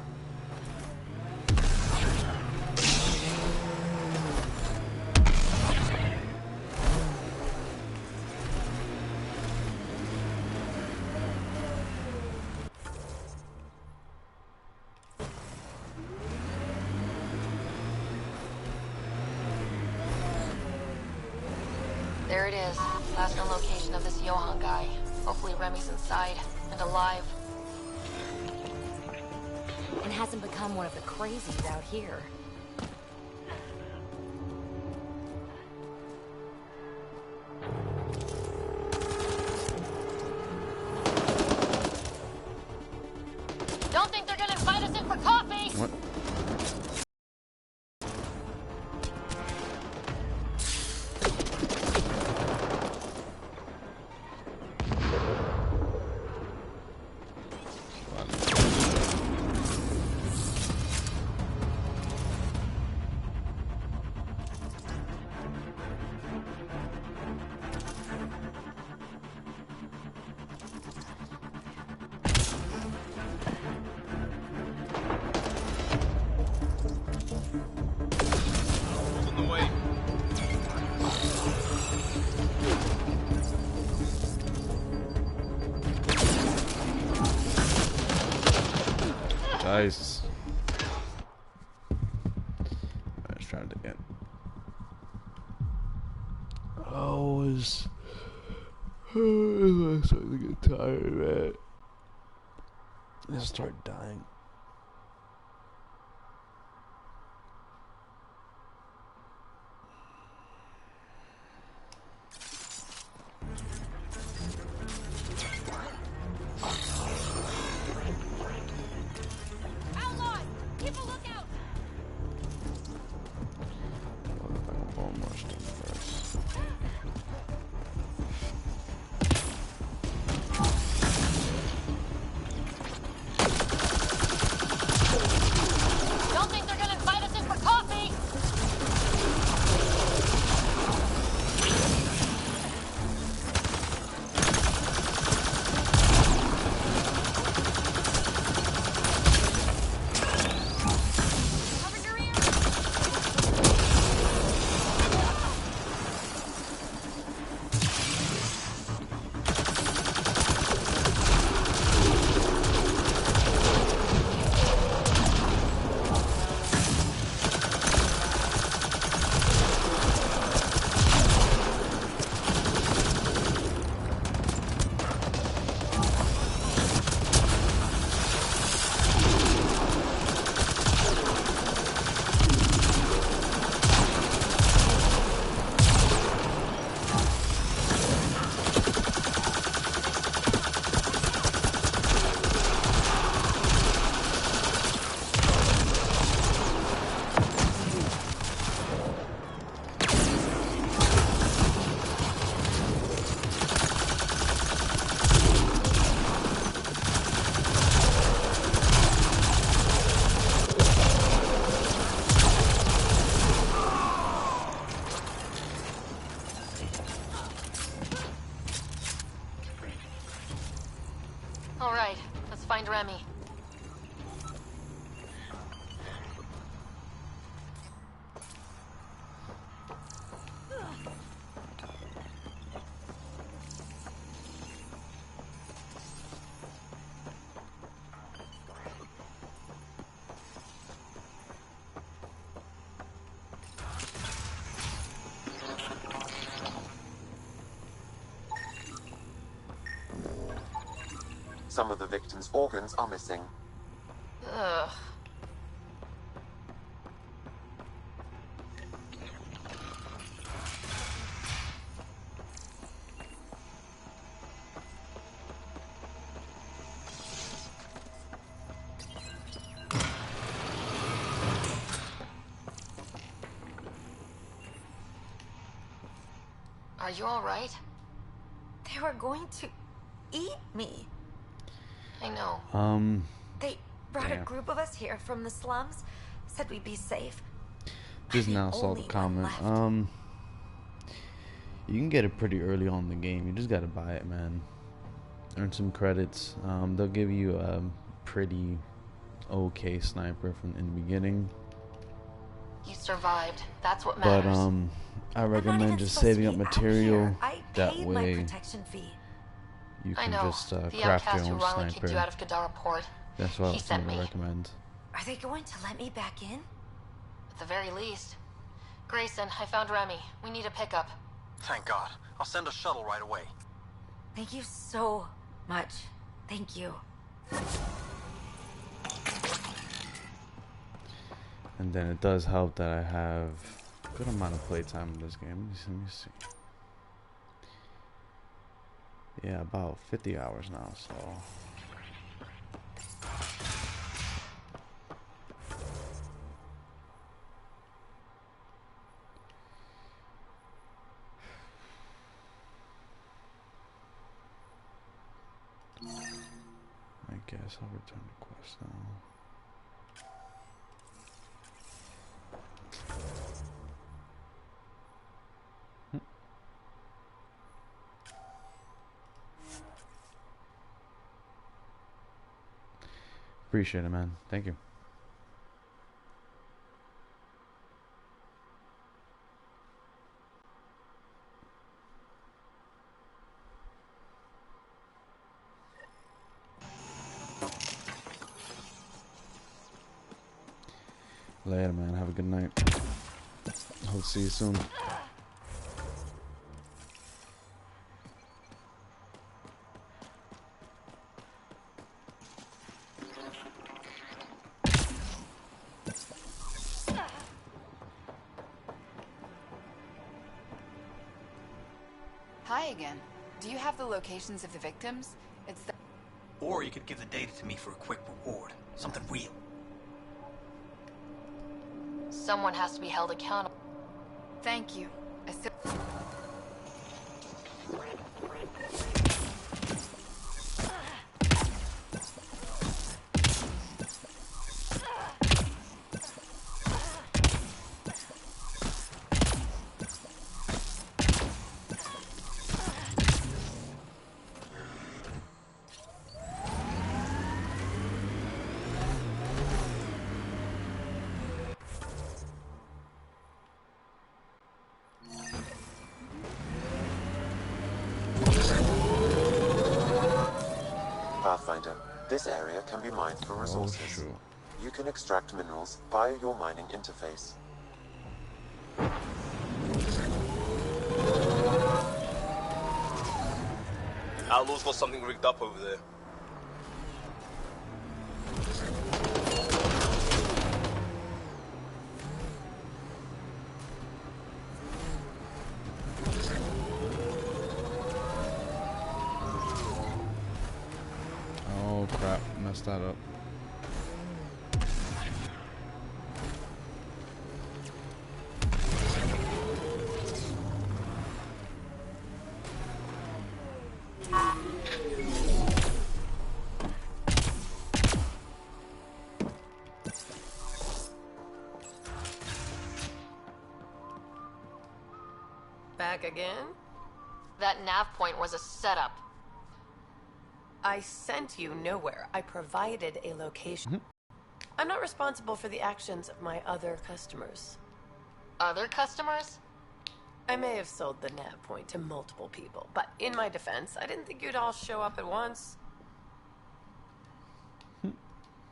There it is. Last known location of this Johan guy. Hopefully Remy's inside and alive. And hasn't become one of the crazies out here. Don't think they're gonna invite us in for coffee! What? Jesus. Let's try it again. I'm starting to get tired, man. I start dying. All right, let's find Remy. Some of the victim's organs are missing. Ugh. Are you all right? They were going to eat me. I know. They brought Damn. a group of us here from the slums, said we'd be safe. Just I'm the now saw the only one comment. left. You can get it pretty early on in the game. You just gotta buy it, man. Earn some credits. They'll give you a pretty okay sniper from in the beginning. You survived. That's what But matters. I recommend just saving up material. I That paid my way protection fee. you I can know. just The craft outcast your who own wrongly kicked you sniper. out of Gadara Port. That's what He I sent me. recommend. Are they going to let me back in? At the very least. Grayson, I found Remy. We need a pickup. Thank God. I'll send a shuttle right away. Thank you so much. Thank you. And then it does help that I have a good amount of playtime in this game. Let me see. Yeah, about 50 hours now, so. I guess I'll return the quest now. Appreciate it, man. Thank you. Later, man. Have a good night. Hope to see you soon. Hi again. Do you have the locations of the victims? It's the... Or you could give the data to me for a quick reward. Something real. Someone has to be held accountable. Thank you. Pathfinder, this area can be mined for resources. You can extract minerals via your mining interface. Outlaw's got something rigged up over there. Oh crap, messed that up. Back again? That nav point was a setup. I sent you nowhere. I provided a location. I'm not responsible for the actions of my other customers. Other customers? I may have sold the nav point to multiple people, but in my defense, I didn't think you'd all show up at once.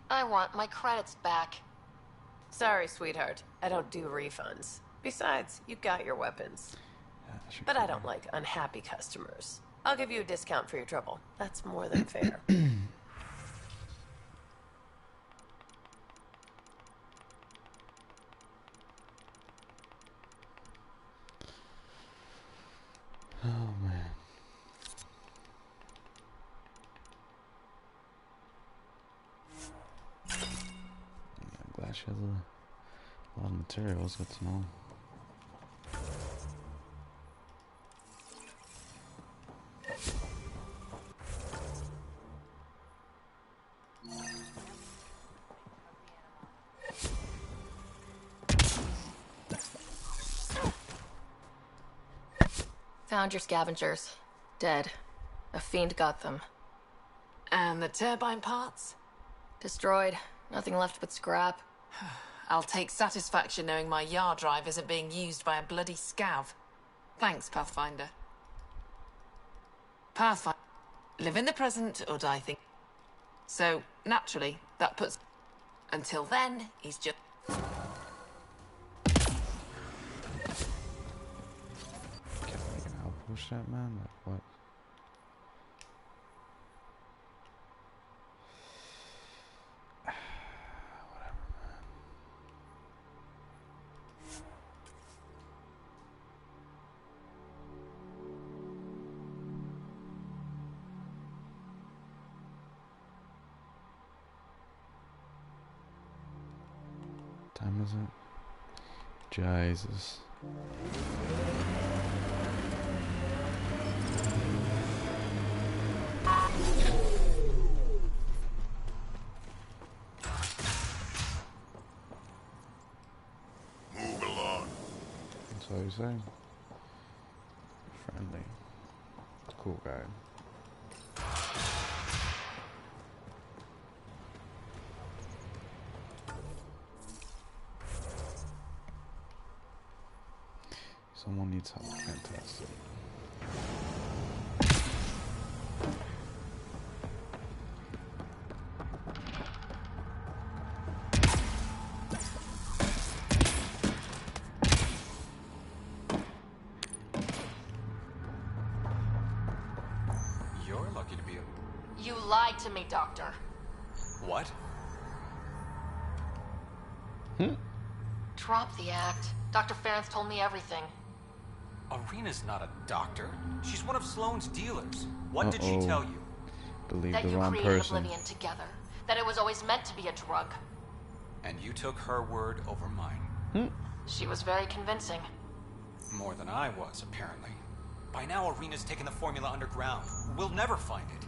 I want my credits back. Sorry, sweetheart. I don't do refunds. Besides, you got your weapons. But I don't like unhappy customers. I'll give you a discount for your trouble. That's more than fair. Oh man. Yeah, I'm glad she has a lot of materials. Good to know. Found your scavengers. Dead. A fiend got them. And the turbine parts? Destroyed. Nothing left but scrap. I'll take satisfaction knowing my yard drive isn't being used by a bloody scav. Thanks, Pathfinder. Pathfinder. Live in the present or die think. So, naturally, that puts... Until then, he's just... Push that, man. Like what? Whatever, man. Time is it? Jesus. Move along. That's what you're saying. Friendly. Cool guy. Someone needs help. Fantastic. You're lucky to be a... You lied to me, Doctor. What? Drop the act. Dr. Ference told me everything. Arena's not a doctor. She's one of Sloane's dealers. What did she tell you? Believe That the you wrong created person. Oblivion together. That it was always meant to be a drug. And you took her word over mine. She was very convincing. More than I was, apparently. By now, Arena's taken the formula underground. We'll never find it.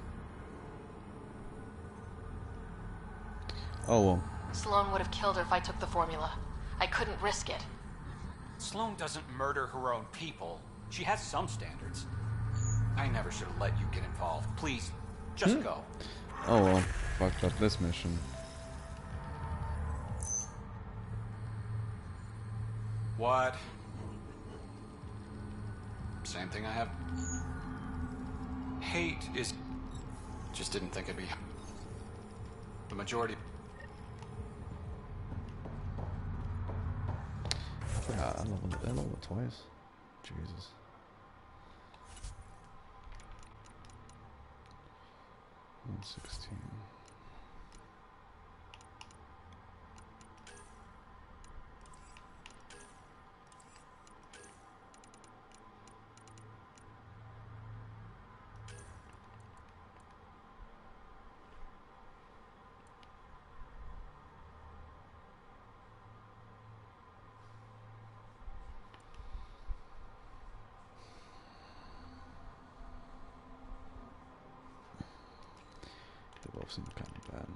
Oh well. Sloane would have killed her if I took the formula. I couldn't risk it. Sloane doesn't murder her own people. She has some standards. I never should have let you get involved. Please, just go. Oh well. Fucked up this mission. What? Same thing I have. Hate is... Just didn't think it'd be... The majority... Yeah, I leveled it twice. Jesus. $116. They both seem kind of bad.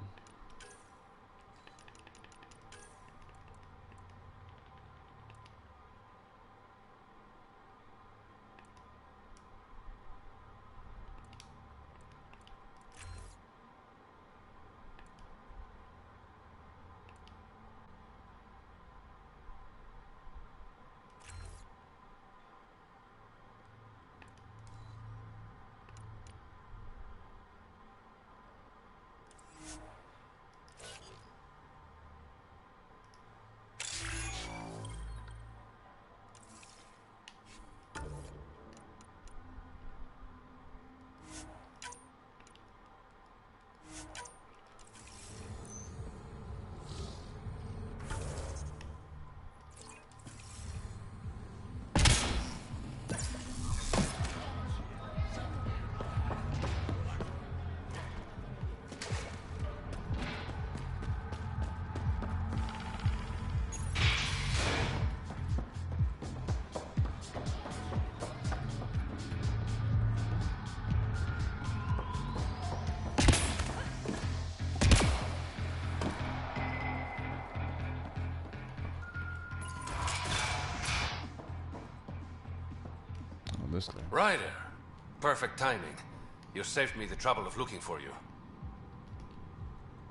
this guy. Ryder. Perfect timing. You saved me the trouble of looking for you.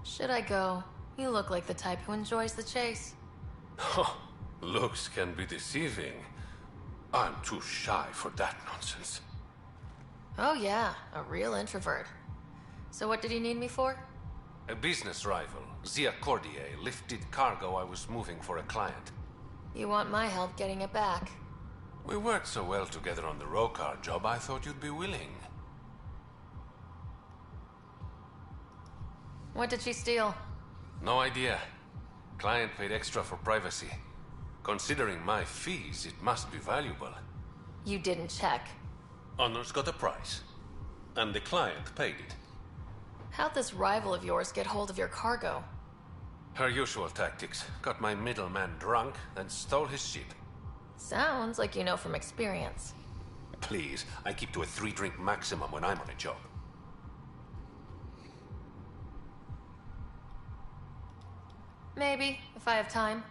Should I go? You look like the type who enjoys the chase. Oh, looks can be deceiving. I'm too shy for that nonsense. Oh yeah, a real introvert. So what did you need me for? A business rival, Zia Cordier, lifted cargo I was moving for a client. You want my help getting it back? We worked so well together on the Rokar job, I thought you'd be willing. What did she steal? No idea. Client paid extra for privacy. Considering my fees, it must be valuable. You didn't check. Honor's got a price. And the client paid it. How'd this rival of yours get hold of your cargo? Her usual tactics. Got my middleman drunk, then stole his ship. Sounds like you know from experience. Please, I keep to a 3-drink maximum when I'm on a job. Maybe, if I have time.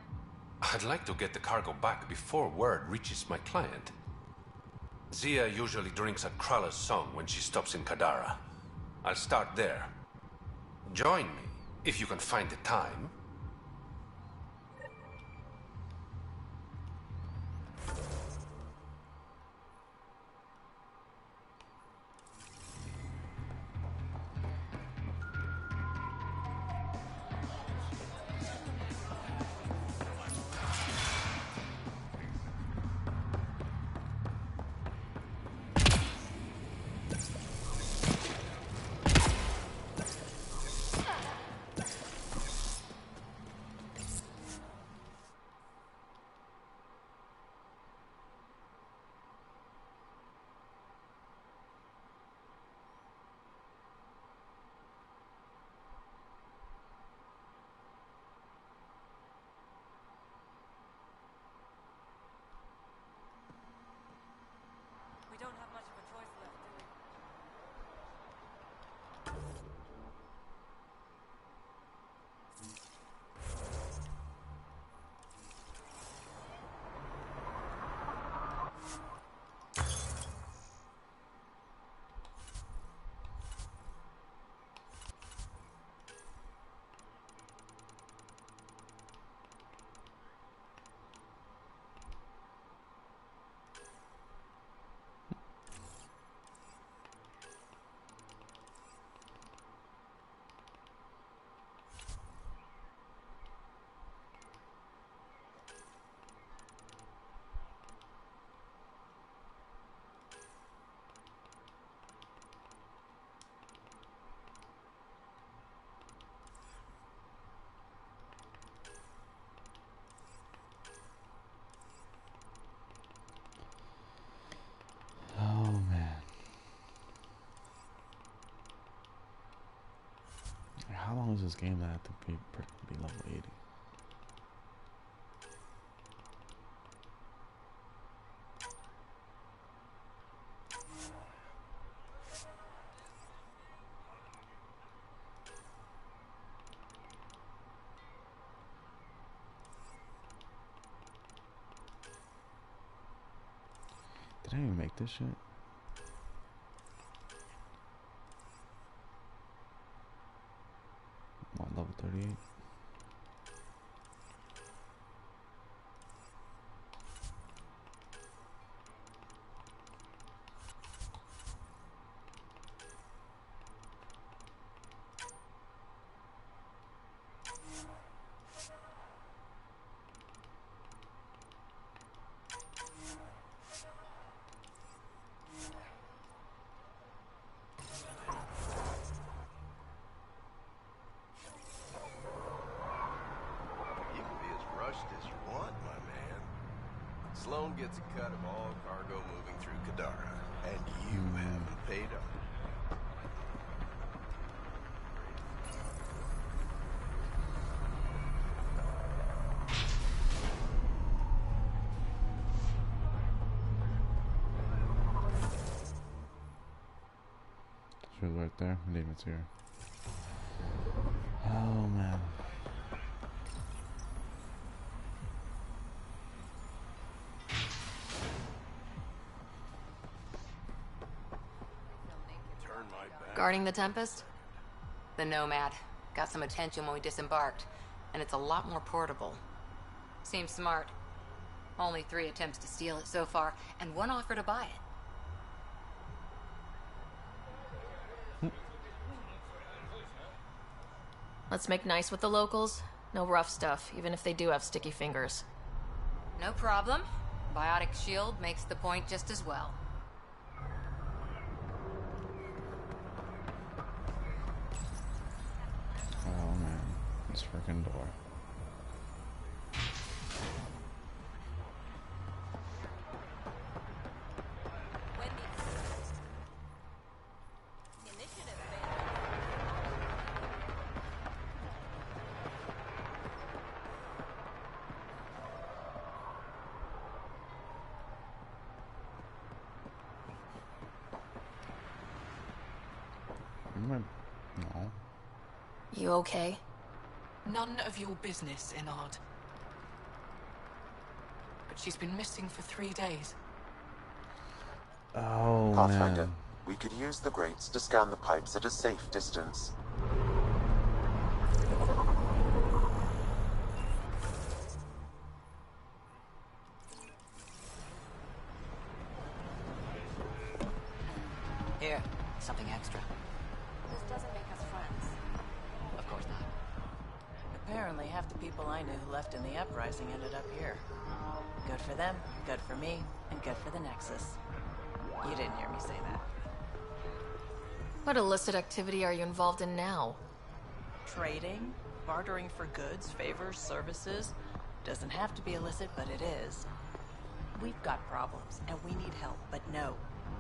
I'd like to get the cargo back before word reaches my client. Zia usually drinks at Krala's song when she stops in Kadara. I'll start there. Join me, if you can find the time. How long is this game that I have to be level 80? Did I even make this shit? What, level 38? Sloan gets a cut of all cargo moving through Kadara, and you haven't paid up. She was right there. I didn't even see her. Oh man. Guarding the Tempest? The Nomad. Got some attention when we disembarked, and it's a lot more portable. Seems smart. Only 3 attempts to steal it so far, and 1 offer to buy it. Let's make nice with the locals. No rough stuff, even if they do have sticky fingers. No problem. Biotic shield makes the point just as well. Oh man, this freaking door. No. You okay? None of your business, Enard. But she's been missing for 3 days. Oh, Pathfinder, man. we could use the grates to scan the pipes at a safe distance. Here, something extra. This doesn't make us friends. Of course not. Apparently, half the people I knew who left in the uprising ended up here. Good for them, good for me, and good for the Nexus. You didn't hear me say that. What illicit activity are you involved in now? Trading? Bartering for goods, favors, services? Doesn't have to be illicit, but it is. We've got problems, and we need help, but no.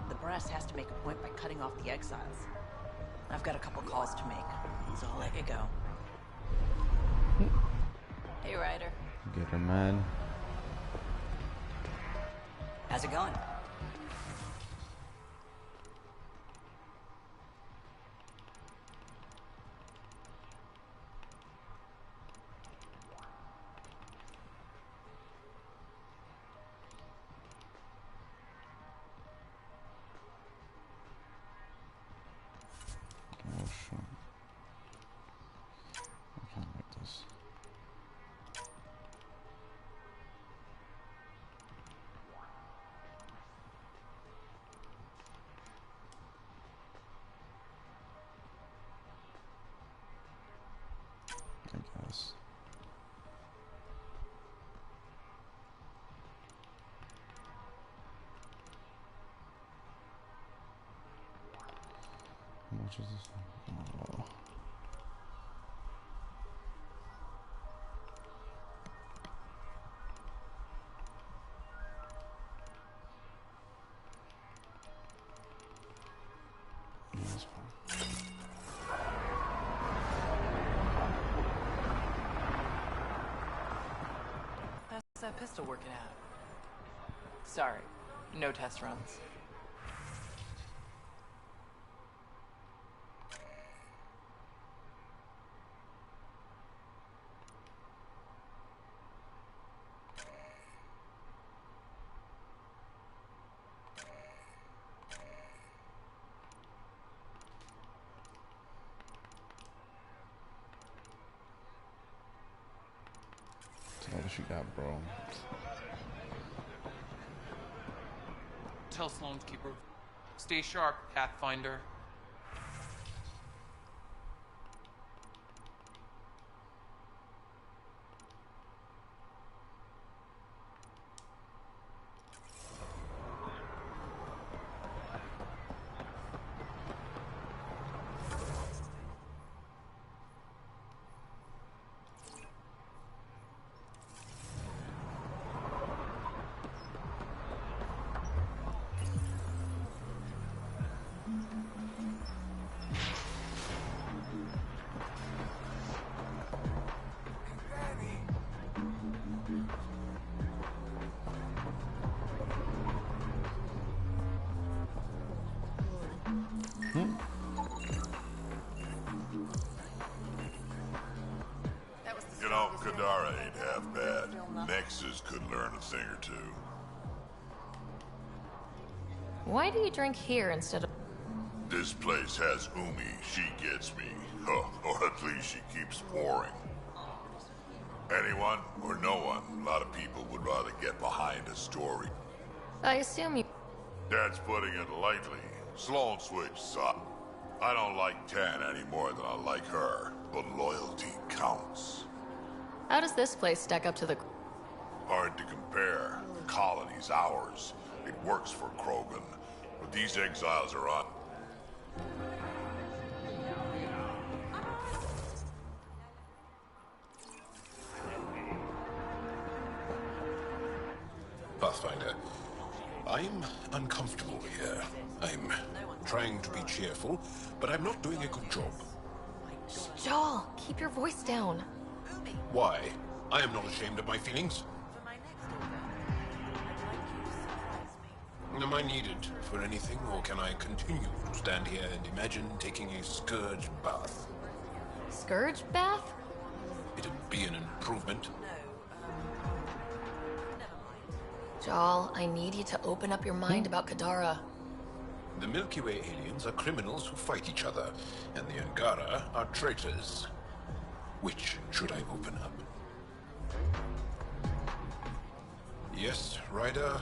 The brass has to make a point by cutting off the exiles. I've got a couple calls to make, so I'll let you go. Hey, Ryder. Get her, man. How's it going? Oh, shit. I can't like this. I guess. How much is this? Oh. That's fine. How's that pistol working out? Sorry, no test runs. What she got, bro? Tell Sloane's keeper. Stay sharp, Pathfinder. You know, Kadara ain't half bad. Nexus could learn a thing or two. Why do you drink here instead of... This place has Umi. She gets me. Or at least she keeps pouring. Anyone or no one? A lot of people would rather get behind a story. I assume you... That's putting it lightly. Sloan switched up. I don't like Tan any more than I like her, but loyalty counts. How does this place stack up to the... Hard to compare. The colony's ours. It works for Krogan. But these exiles are on... Pathfinder, I'm uncomfortable here. I'm trying to be cheerful, but I'm not doing a good job. Joel, keep your voice down. Why? I am not ashamed of my feelings. Am I needed for anything, or can I continue to stand here and imagine taking a scourge bath? Scourge bath? It'd be an improvement. Joel, I need you to open up your mind about Kadara. The Milky Way aliens are criminals who fight each other, and the Angara are traitors. Which should I open up? Yes, Ryder?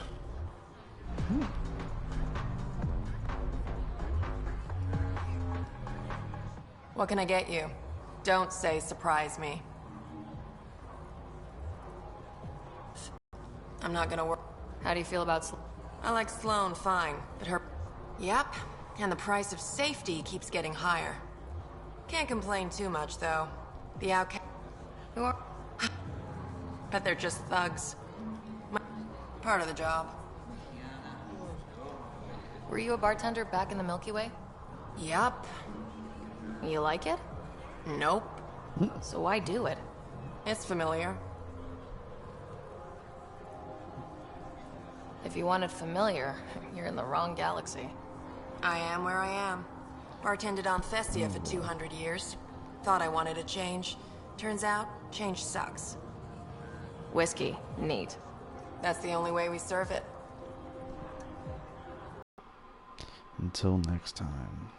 What can I get you? Don't say surprise me. I'm not gonna work. How do you feel about I like Sloan fine, but her... Yep, and the price of safety keeps getting higher. Can't complain too much, though. The outcast... Who are... But they're just thugs. Part of the job. Were you a bartender back in the Milky Way? Yup. You like it? Nope. So why do it? It's familiar. If you wanted familiar, you're in the wrong galaxy. I am where I am. Bartended on Thessia for 200 years. Thought I wanted a change. Turns out, change sucks. Whiskey, neat. That's the only way we serve it. Until next time.